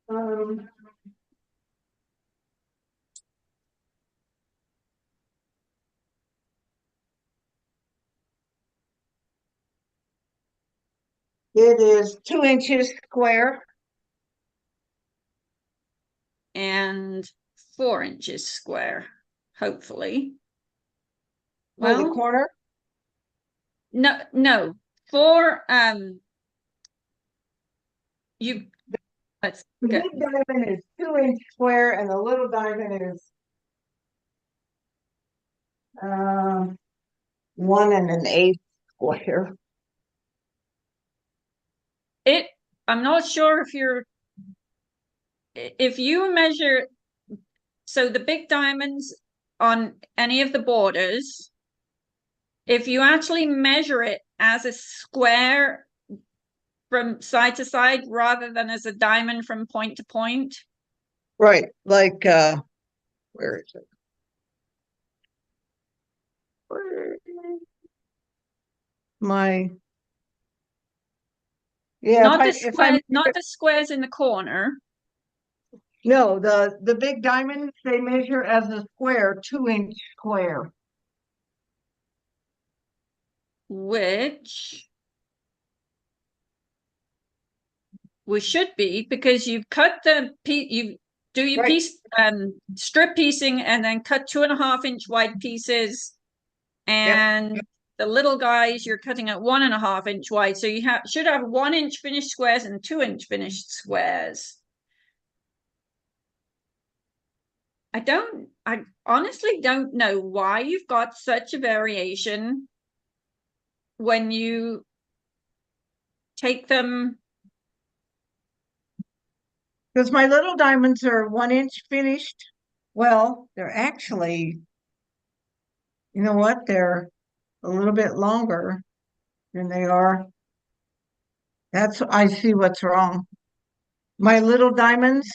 Um, it is 2 inches square. And 4 inches square, hopefully. For the Well, corner. no, for you, let's The go. big diamond is 2 inch square and the little diamond is 1 1/8 square. It, I'm not sure if you measure, so the big diamonds on any of the borders, if you actually measure it as a square from side to side rather than as a diamond from point to point. Right, like where is it? My yeah, Not the if I square, not the squares in the corner. no, the big diamonds they measure as a square, 2 inch square. Which we should be, because you've cut the piece, you do your Right. piece strip piecing and then cut 2.5 inch wide pieces, and the little guys you're cutting at 1.5 inch wide, so you should have 1 inch finished squares and 2 inch finished squares. I honestly don't know why you've got such a variation when you take them. Because my little diamonds are 1 inch finished. Well, they're actually, you know what? They're a little bit longer than they are. I see what's wrong. My little diamonds,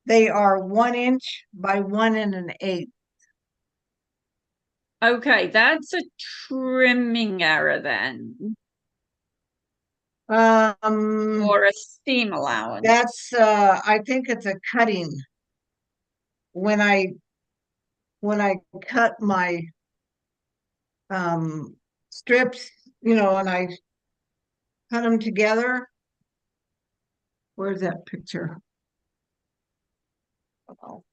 they are 1 inch by 1 1/8. Okay, that's a trimming error then, Um, or a seam allowance. that's I think it's a cutting. When I cut my strips, and I cut them together. Where's that picture? Oh.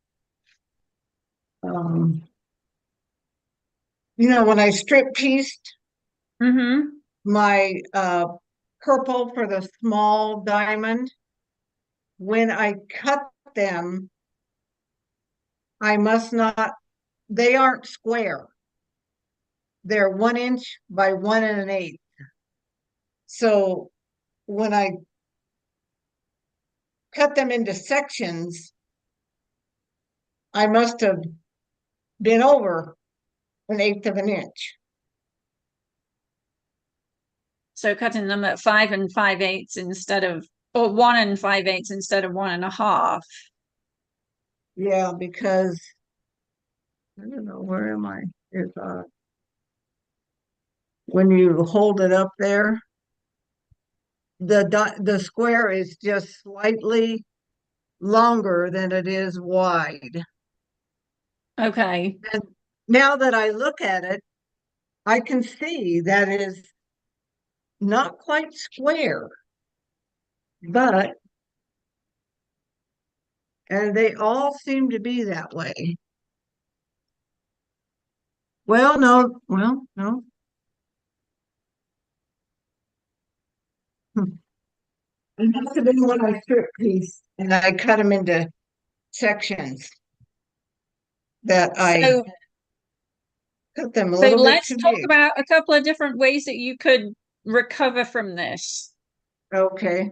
When I strip pieced Mm-hmm. my purple for the small diamond, when I cut them, I must not, they aren't square. They're 1 inch by 1 1/8. So when I cut them into sections, I must have been over 1/8 of an inch. So cutting them at 5 5/8 instead of, or 1 5/8 instead of 1 1/2. Yeah, because I don't know, where am I? Is when you hold it up there, the square is just slightly longer than it is wide. Okay. And now that I look at it, I can see that it is not quite square, but and they all seem to be that way. Well, no. It must have been when I strip piece and I cut them into sections that I So, cut them a so little bit let's too talk big. about a couple of different ways that you could recover from this. Okay.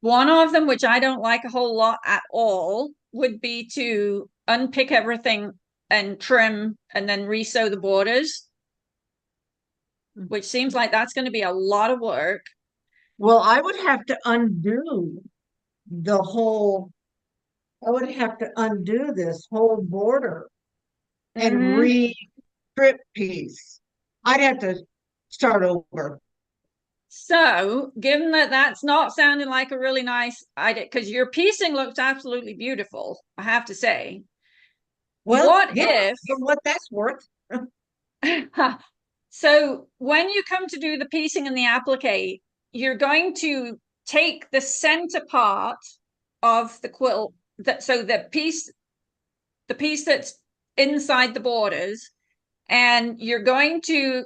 One of them, which I don't like a whole lot at all, would be to unpick everything and trim and then resew the borders, which seems like that's going to be a lot of work. Well, I would have to undo the whole, I would have to undo this whole border and Mhm. re-strip piece. I'd have to start over. So, given that that's not sounding like a really nice idea, because your piecing looks absolutely beautiful, I have to say. Well, What yeah, if for what that's worth. So when you come to do the piecing and the applique, you're going to take the center part of the quilt, so the piece that's inside the borders, and you're going to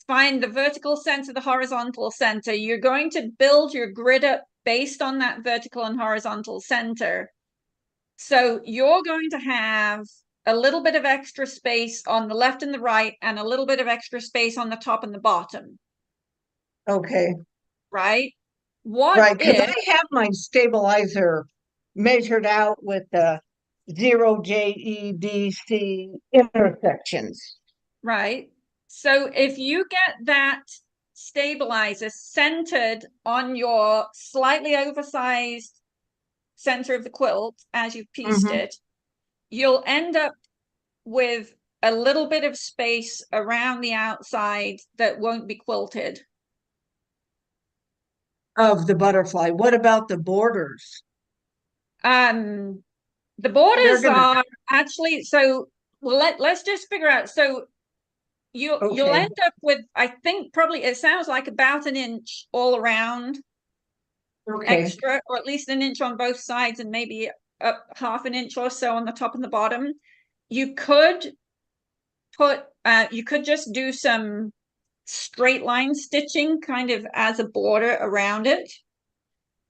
find the vertical center, the horizontal center. You're going to build your grid up based on that vertical and horizontal center. So you're going to have a little bit of extra space on the left and the right, and a little bit of extra space on the top and the bottom. Okay. Right? What Right, because if, I have my stabilizer measured out with the 0 JEDC intersections. right? So if you get that stabilizer centered on your slightly oversized center of the quilt as you've pieced it, you'll end up with a little bit of space around the outside that won't be quilted. Of the butterfly. What about the borders? The They're borders gonna, are actually, so well, let's just figure out. So you'll okay, end up with, I think probably it sounds like about 1 inch all around okay, extra, or at least 1 inch on both sides, and maybe up 1/2 inch or so on the top and the bottom. You could you could just do some straight line stitching kind of as a border around it,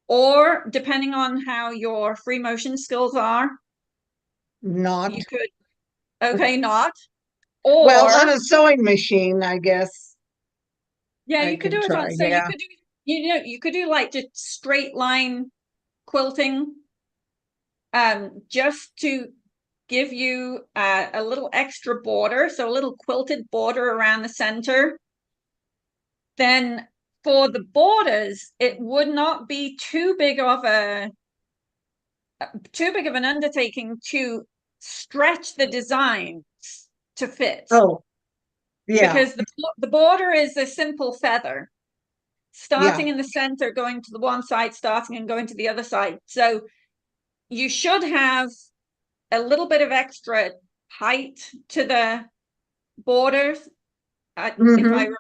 or depending on how your free motion skills are, not. you could, okay, not, Well, or on a sewing machine, I guess yeah, I you could could do it on, try. so you Yeah. could do, you could do like just straight line quilting, just to give you a little extra border, so a little quilted border around the center. Then for the borders, it would not be too big of an undertaking to stretch the designs to fit, Oh, yeah, because the border is a simple feather yeah. starting in the center, going to the one side, starting and going to the other side. So you should have a little bit of extra height to the borders if I Mhm. remember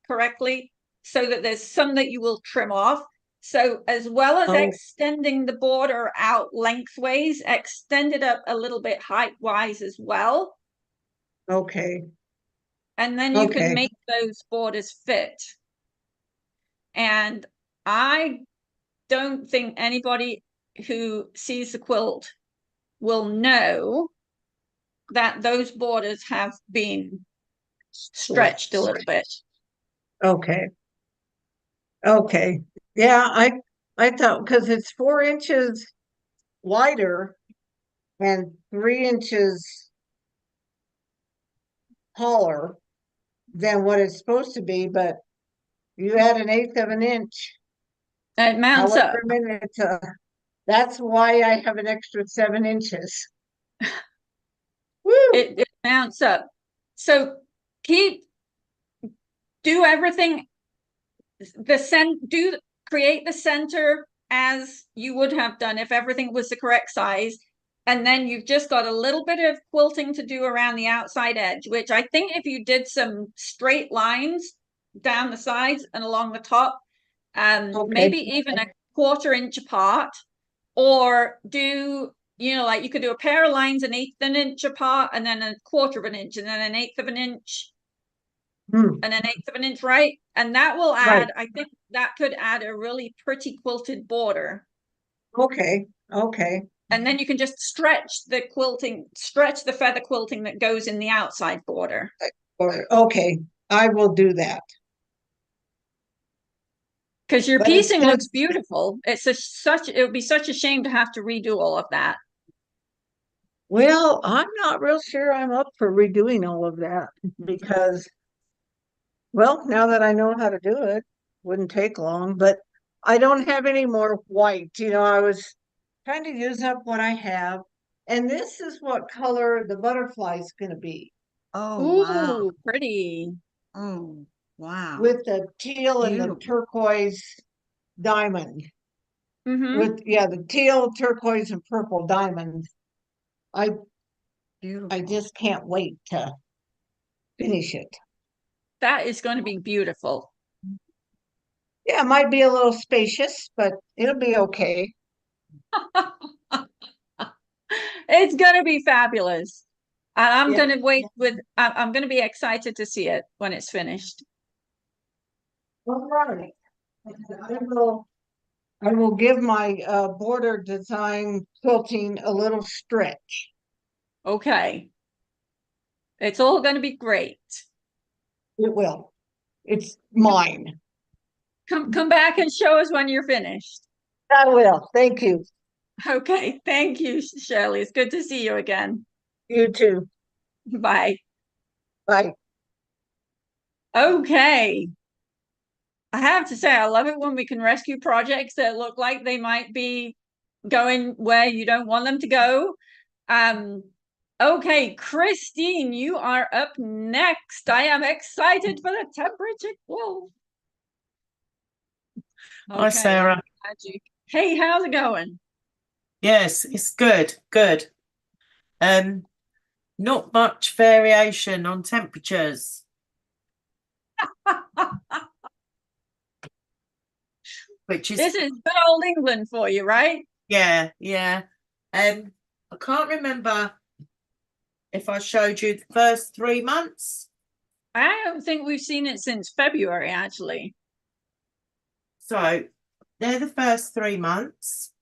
correctly, so that there's some that you will trim off. So as well as Oh. extending the border out lengthways, extend it up a little bit height-wise as well. Okay, And then you can Okay. make those borders fit. And I don't think anybody who sees the quilt will know that those borders have been stretched a little bit. okay. Okay, yeah, I thought, because it's 4 inches wider and 3 inches taller than what it's supposed to be, but you add an eighth of an inch, It mounts up. however minute, that's why I have an extra 7 inches. Woo! It mounts up. So do everything create the center as you would have done if everything was the correct size. And then you've just got a little bit of quilting to do around the outside edge, which I think if you did some straight lines down the sides and along the top, Okay. maybe even a 1/4 inch apart, or like you could do a pair of lines 1/8 of an inch apart, and then 1/4 of an inch, and then 1/8 of an inch, Hmm, and 1/8 of an inch, right? And that will Right. add, I think that could add a really pretty quilted border. Okay, okay, And then you can just stretch the feather quilting that goes in the outside border. okay, I will do that. Because your But it's piecing gonna- looks beautiful. It would be such a shame to have to redo all of that. Well, I'm not real sure I'm up for redoing all of that because, well, now that I know how to do it, wouldn't take long, but I don't have any more white. I was trying to use up what I have. And this is what color the butterfly is going to be, Oh, wow. Ooh, pretty. Oh, wow. with the teal and the Beautiful. turquoise diamond. Mm-hmm. The teal, turquoise, and purple diamonds. I Beautiful. just can't wait to finish it. That is going to be beautiful. Yeah, it might be a little spacious, but it'll be okay. It's going to be fabulous. And I'm Yeah. going to wait I'm going to be excited to see it when it's finished. All right. I will give my border design quilting a little stretch. Okay. It's all going to be great. It will. It's mine. Come back and show us when you're finished. I will. Thank you. Okay. Thank you, Shirley. It's good to see you again. You too. Bye. Bye. Okay. I have to say, I love it when we can rescue projects that look like they might be going where you don't want them to go. Okay, Christine, you are up next. I am excited for the temperature quilt. Hi, Okay, Sarah. I'm glad you- Hey, how's it going? Yes, it's good. Good. Not much variation on temperatures, which is This is good old England for you, right? yeah. I can't remember if I showed you the first 3 months. I don't think we've seen it since February, actually. So they're the first 3 months.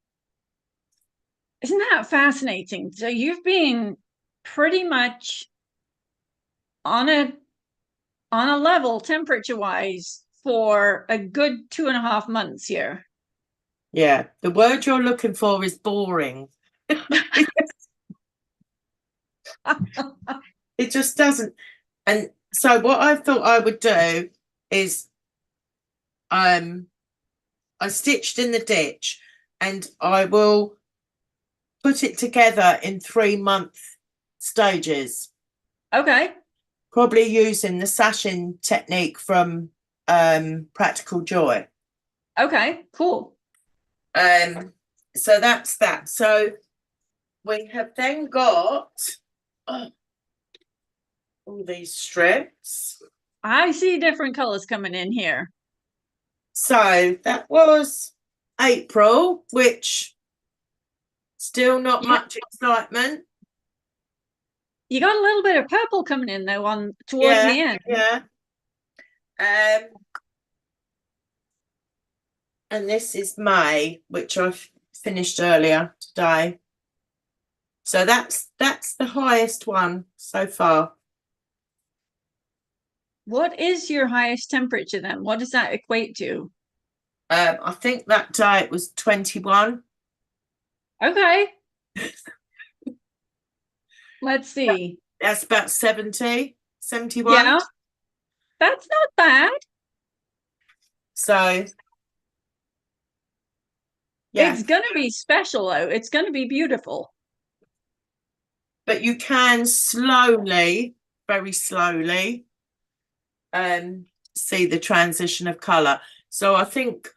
Isn't that fascinating? So you've been pretty much on a level temperature-wise for a good 2.5 months here. Yeah, the word you're looking for is boring. It just doesn't. And so what I thought I would do is I stitched in the ditch and I will put it together in 3-month stages, Okay. probably using the sashing technique from Practical Joy. Okay, cool. So that's that. So we have then got all these strips. I see different colors coming in here. So that was April, which still not Yeah. much excitement. You got a little bit of purple coming in though on towards the end. Yeah. And this is May, which I've finished earlier today. So that's the highest one so far. What is your highest temperature then? What does that equate to? I think that day it was 21. Okay. Let's see. That's about 70, 71. Yeah. That's not bad. So yeah, It's gonna be special though. It's gonna be beautiful. but you can slowly, very slowly, see the transition of colour. So I think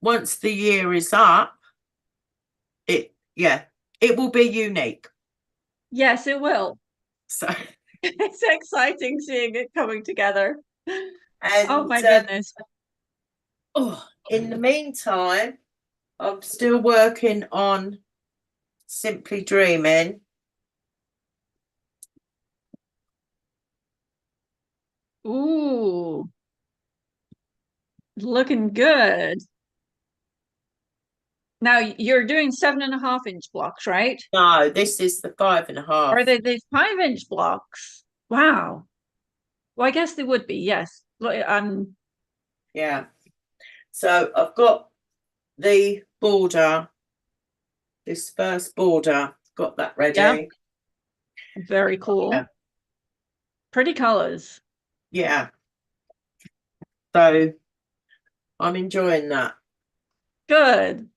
once the year is up, it will be unique. Yes, it will. So It's exciting seeing it coming together. and Oh my goodness. in the meantime, I'm still working on Simply Dreaming. Ooh. Looking good. Now you're doing 7.5-inch blocks, right? No, this is the 5.5. Are they 5-inch blocks? Wow. Well, I guess they would be, yes. Yeah. So I've got the border, this first border, got that ready. Yeah. Very cool. Yeah. Pretty colors. Yeah. So I'm enjoying that. Good.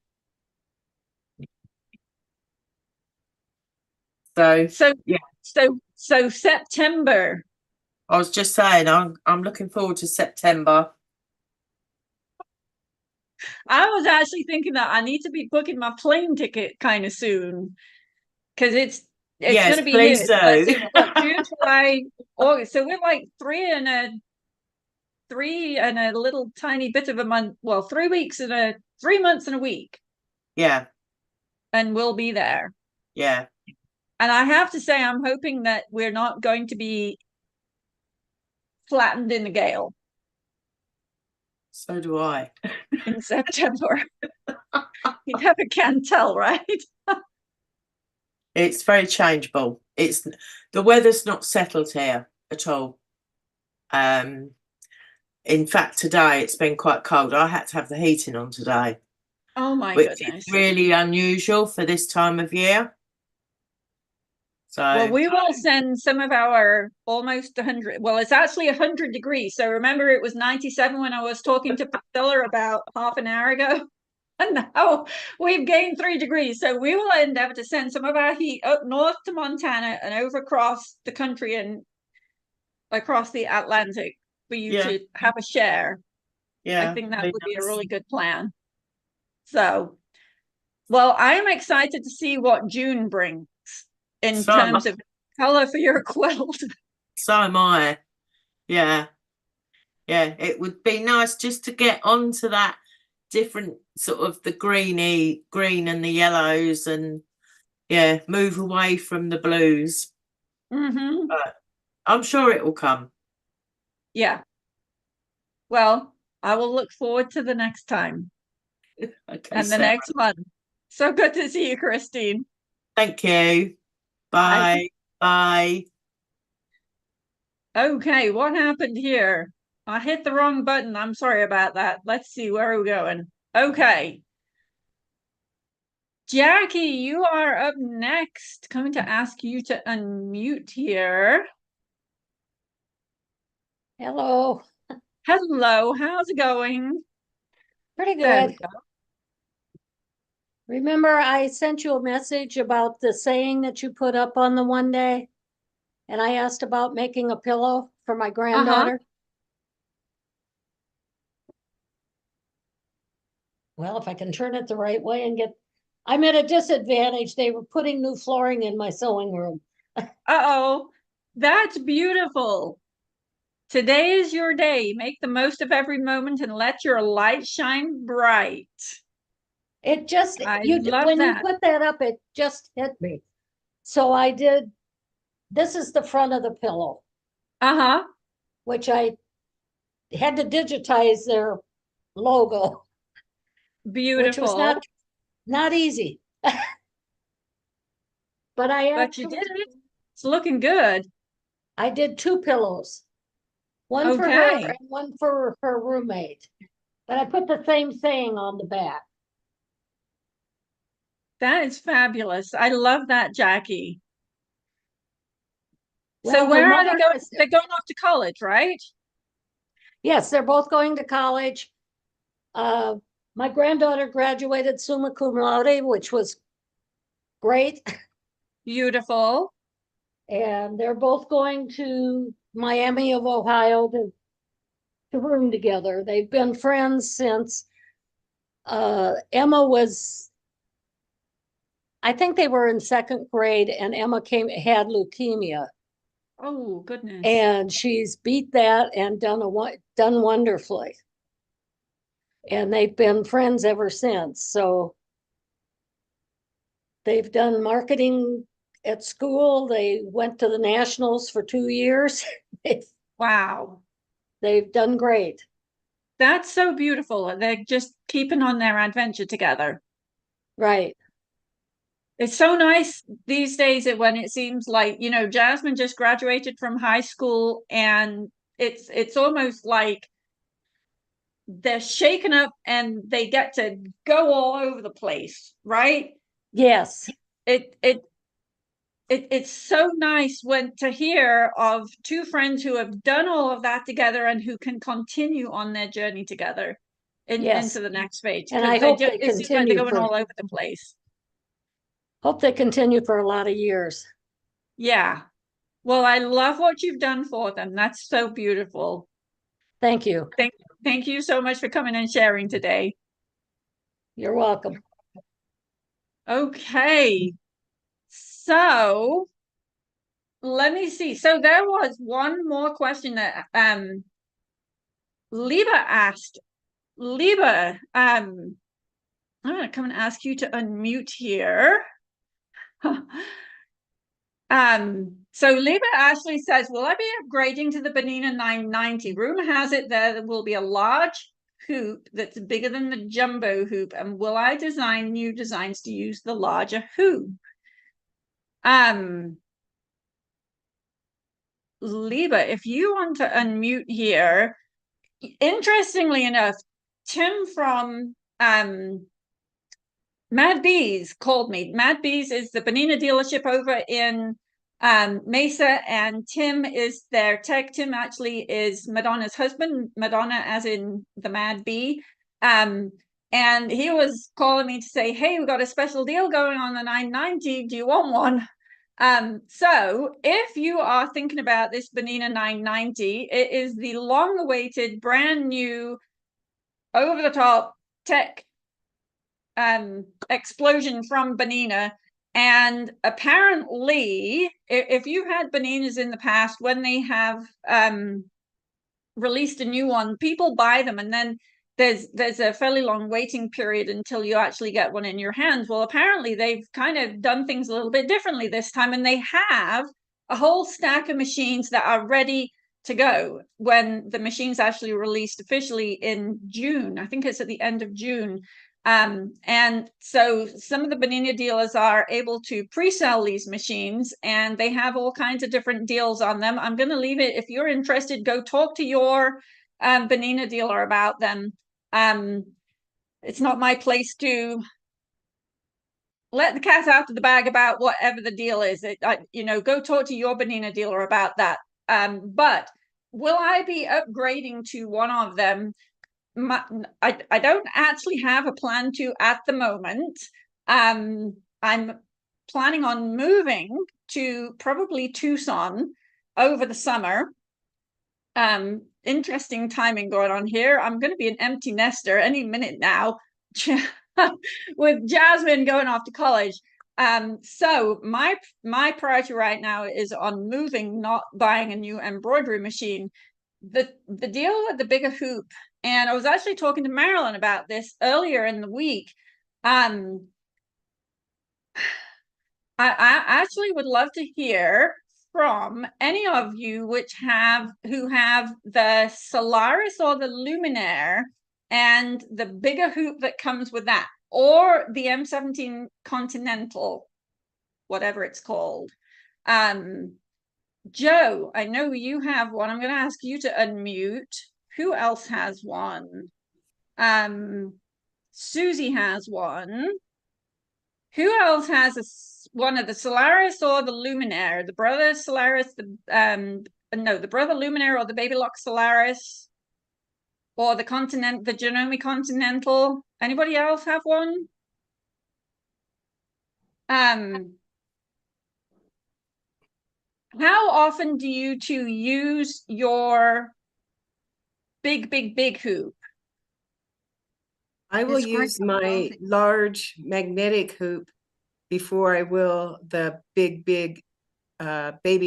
So yeah, so September. I was just saying I'm looking forward to September. I was actually thinking that I need to be booking my plane ticket kind of soon because it's Yes, going to be please here. Let's do. see, what, June, July, August. So we're like three and a little tiny bit of a month. Well, 3 weeks and 3 months and a week, Yeah. and we'll be there. Yeah. And I have to say, I'm hoping that we're not going to be flattened in the gale So do I. in September. You never can tell, right? It's very changeable. It's the weather's not settled here at all. In fact, today it's been quite cold. I had to have the heating on today. Oh my which goodness. is really unusual for this time of year. So well, we will send some of our almost 100. Well, it's actually 100 degrees. So remember, it was 97 when I was talking to Priscilla about half an hour ago. And now we've gained 3 degrees. So we will endeavor to send some of our heat up north to Montana and over across the country and across the Atlantic for you to have a share. Yeah, I think that would be a really good plan. So, well, I am excited to see what June brings in terms of color for your quilt. So am I. Yeah. Yeah, it would be nice just to get onto that different sort of the green and the yellows and move away from the blues. Mm-hmm. But I'm sure it will come. Yeah. Well, I will look forward to the next time. Okay, and the Sarah. next month. So good to see you, Christine. Thank you. Bye. Bye. Okay, what happened here? I hit the wrong button. I'm sorry about that. Let's see, where are we going? Okay. Jackie, you are up next. Coming to ask you to unmute here. Hello. Hello, how's it going? Pretty There we good. go. Remember I sent you a message about the saying that you put up on the one day? And I asked about making a pillow for my granddaughter? Well, if I can turn it the right way and I'm at a disadvantage. They were putting new flooring in my sewing room. Uh-oh, that's beautiful. Today is your day. Make the most of every moment and let your light shine bright. It just, I you, love when you that. put that up, it just hit me. So I did, this is the front of the pillow, Uh-huh. which I had to digitize their logo, which was Beautiful. not easy. But But you did it. It's looking good. I did two pillows, one for her Okay. and one for her roommate. But I put the same saying on the back. That is fabulous. I love that, Jackie. So Well, her where are they mother going? has- They're going off to college, right? Yes, they're both going to college. My granddaughter graduated summa cum laude, which was great. Beautiful. And they're both going to Miami of Ohio to room together. They've been friends since Emma was, I think they were in second grade, and Emma had leukemia, Oh, goodness. and she's beat that and done wonderfully. And they've been friends ever since. So they've done marketing at school. They went to the nationals for 2 years. Wow. They've done great. That's so beautiful. They're just keeping on their adventure together. Right. It's so nice these days when it seems like, you know, Jasmine just graduated from high school, and it's almost like they're shaken up and they get to go all over the place, right? Yes. It's so nice when to hear of two friends who have done all of that together and who can continue on their journey together Yes. into the next phase. And Because I hope they it seems like they're continue going all over the place. Hope they continue for a lot of years. Yeah. Well, I love what you've done for them. That's so beautiful. Thank you. Thank you so much for coming and sharing today. You're welcome. Okay. So let me see. So there was one more question that Liba asked. Liba, I'm gonna come and ask you to unmute here. So Liba actually says, will I be upgrading to the Bernina 990? Rumor has it there will be a large hoop that's bigger than the jumbo hoop, and will I design new designs to use the larger hoop? Liba, if you want to unmute here, interestingly enough, Tim from Mad Bees called me. Mad Bees is the Bernina dealership over in Mesa, and Tim is their tech. Tim actually is Madonna's husband, Madonna as in the Mad Bee. And he was calling me to say, hey, we got a special deal going on the 990. Do you want one? So if you are thinking about this Bernina 990, it is the long-awaited, brand new, over-the-top tech explosion from Bernina. And apparently, if you've had Berninas in the past, when they have released a new one, people buy them, and then there's a fairly long waiting period until you actually get one in your hands. Well, apparently they've kind of done things a little bit differently this time, and they have a whole stack of machines that are ready to go when the machine's actually released officially in June. I think it's at the end of June. And so some of the Bernina dealers are able to pre-sell these machines, and they have all kinds of different deals on them. I'm going to leave it. If you're interested, go talk to your Bernina dealer about them. It's not my place to let the cat out of the bag about whatever the deal is. Go talk to your Bernina dealer about that. But will I be upgrading to one of them? I don't actually have a plan to at the moment. I'm planning on moving to probably Tucson over the summer. Interesting timing going on here. I'm going to be an empty nester any minute now with Jasmine going off to college. So my priority right now is on moving, not buying a new embroidery machine. the deal with the bigger hoop, and I was actually talking to Marilyn about this earlier in the week. I actually would love to hear from any of you who have the Solaris or the Luminaire and the bigger hoop that comes with that, or the M17 Continental, whatever it's called. Joe, I know you have one. I'm going to ask you to unmute. Who else has one? Susie has one. Who else has one of the Solaris or the Luminaire? The brother Solaris, the brother Luminaire or the Baby Lock Solaris, or the Janome Continental. Anybody else have one? How often do you two use your big hoop? I will It's great use for my quilting. large magnetic hoop before I will the big baby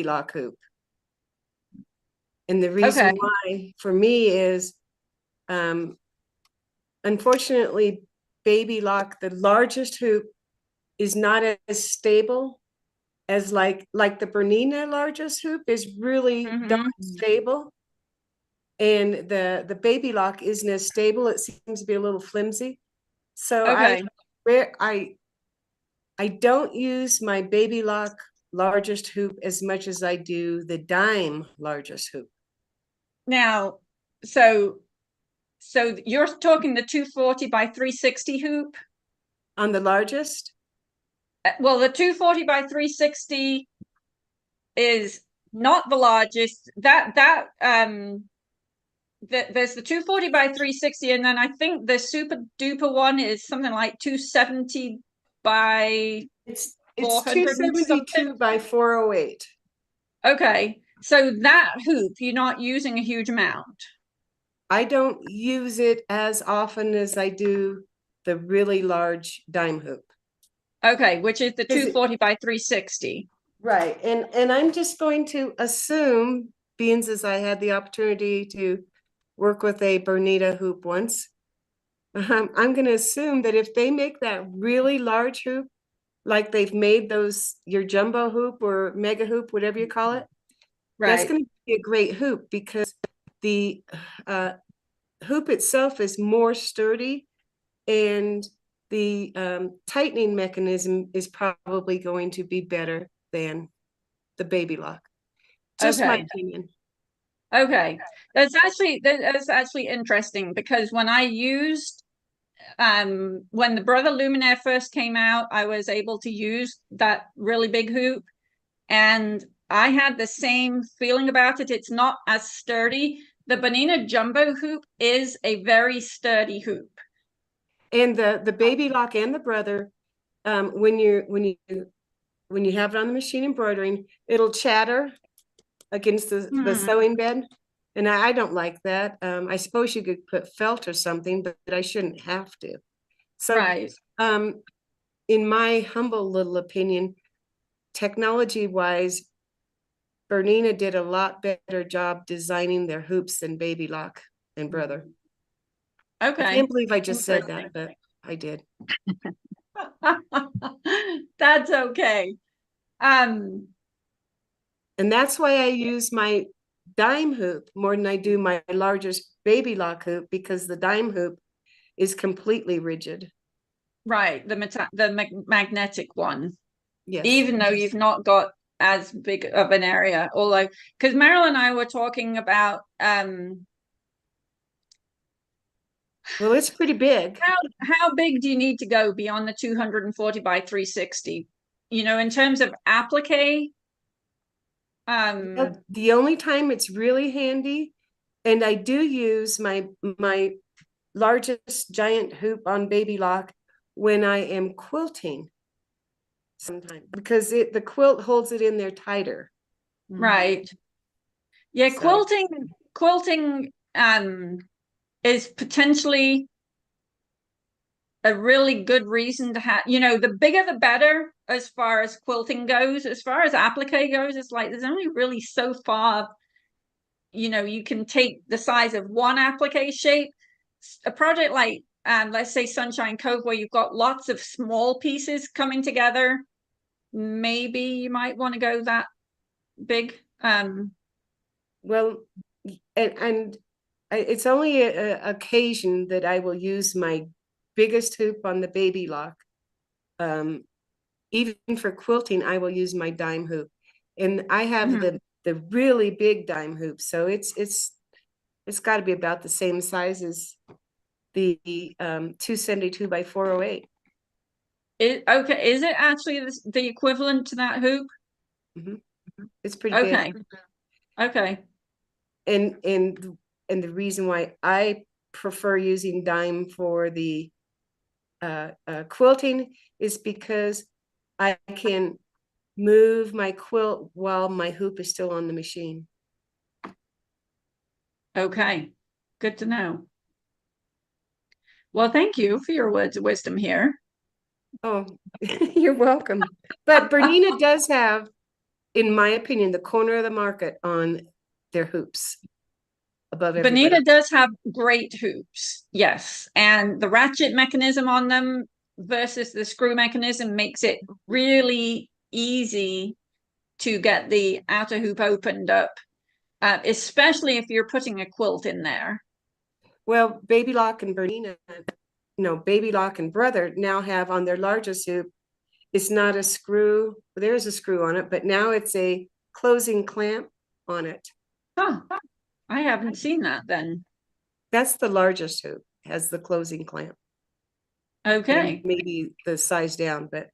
lock hoop. And the reason Okay. why for me is, unfortunately, baby lock, the largest hoop, is not as stable as like the Bernina largest hoop is really darn stable. And the baby lock isn't as stable. It seems to be a little flimsy. So Okay. I don't use my baby lock largest hoop as much as I do the dime largest hoop. Now, so you're talking the 240 by 360 hoop? On the largest? Well, the 240 by 360 is not the largest. There's the 240 by 360, and then I think the super duper one is something like 270 by It's 400 272 by 408. Okay, so that hoop you're not using a huge amount. I don't use it as often as I do the really large dime hoop. Okay, which is the Is it- 240 by 360. Right, and I'm just going to assume, being as I had the opportunity to work with a Bernina hoop once, I'm going to assume that if they make that really large hoop, like they've made those, your jumbo hoop or mega hoop, whatever you call it, that's Right. going to be a great hoop because the hoop itself is more sturdy, and the tightening mechanism is probably going to be better than the baby lock. Just my Okay. opinion. Okay. That's actually interesting, because when I used when the Brother Luminaire first came out, I was able to use that really big hoop, and I had the same feeling about it. It's not as sturdy. The Bernina Jumbo hoop is a very sturdy hoop. And the baby lock and the brother, when you have it on the machine embroidering, it'll chatter against the sewing bed, and I don't like that. I suppose you could put felt or something, but I shouldn't have to. So, Right. in my humble little opinion, technology-wise, Bernina did a lot better job designing their hoops than baby lock and brother. I Okay. can't believe I just said that, but I did. That's okay. And that's why I use my dime hoop more than I do my largest baby lock hoop, because the dime hoop is completely rigid. Right, the magnetic one. Yes. Even though you've not got as big of an area, although, because Marilyn and I were talking about Well, it's pretty big. how big do you need to go beyond the 240 by 360? You know, in terms of applique. The only time it's really handy, and I do use my largest giant hoop on baby lock when I am quilting sometimes, because the quilt holds it in there tighter. Right. Yeah, So- quilting is potentially a really good reason to have, you know, the bigger the better as far as quilting goes. As far as applique goes, it's like there's only really so far you know, you can take the size of one applique shape. A project like, let's say Sunshine Cove, where you've got lots of small pieces coming together, maybe you might want to go that big. Well, and it's only a occasion that I will use my biggest hoop on the baby lock. Even for quilting, I will use my dime hoop, and I have the really big dime hoop, so it's got to be about the same size as the 272 by 408. Okay, is it actually the equivalent to that hoop? It's pretty big. Okay. And the reason why I prefer using dime for the quilting is because I can move my quilt while my hoop is still on the machine. Okay, good to know. Well, thank you for your words of wisdom here. Oh, you're welcome. But Bernina does have, in my opinion, the corner of the market on their hoops above everybody. Bernina does have great hoops, yes. And the ratchet mechanism on them versus the screw mechanism makes it really easy to get the outer hoop opened up, especially if you're putting a quilt in there. Well, Baby Lock and Bernina, no, Baby Lock and Brother now have on their largest hoop, it's not a screw, there's a screw on it, but now it's a closing clamp on it. Huh, I haven't seen that then. That's the largest hoop, has the closing clamp. Okay. And maybe the size down, but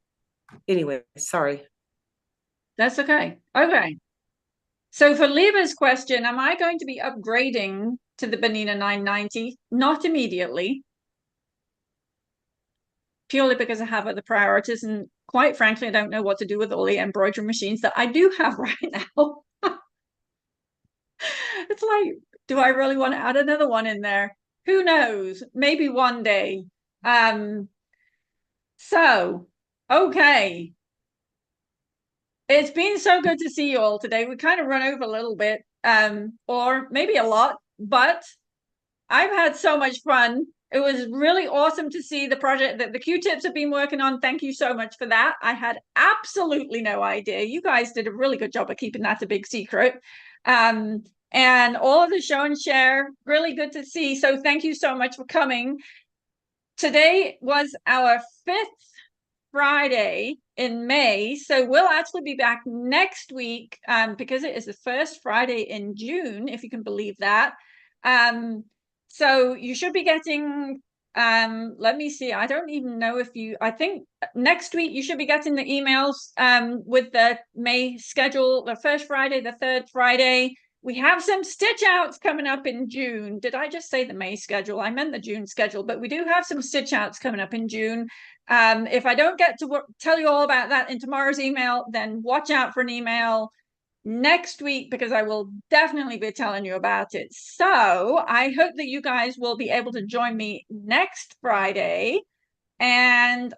anyway, sorry. That's okay. Okay. So for Leva's question, am I going to be upgrading to the Bernina 990? Not immediately. Purely because I have other priorities, and quite frankly, I don't know what to do with all the embroidery machines that I do have right now. It's like, do I really want to add another one in there? Who knows? Maybe one day. So, okay. It's been so good to see you all today. We kind of run over a little bit, or maybe a lot, but I've had so much fun. It was really awesome to see the project that the Q-tips have been working on. Thank you so much for that. I had absolutely no idea. You guys did a really good job of keeping that a big secret. And all of the show and share, really good to see. So thank you so much for coming. Today was our 5th Friday in May, so we'll actually be back next week because it is the first Friday in June, if you can believe that. So you should be getting let me see, I don't even know if you, I think next week you should be getting the emails with the May schedule, the first Friday, the 3rd Friday. We have some stitch outs coming up in June. Did I just say the May schedule? I meant the June schedule, but we do have some stitch outs coming up in June. If I don't get to tell you all about that in tomorrow's email, then watch out for an email next week because I will definitely be telling you about it. So I hope that you guys will be able to join me next Friday, and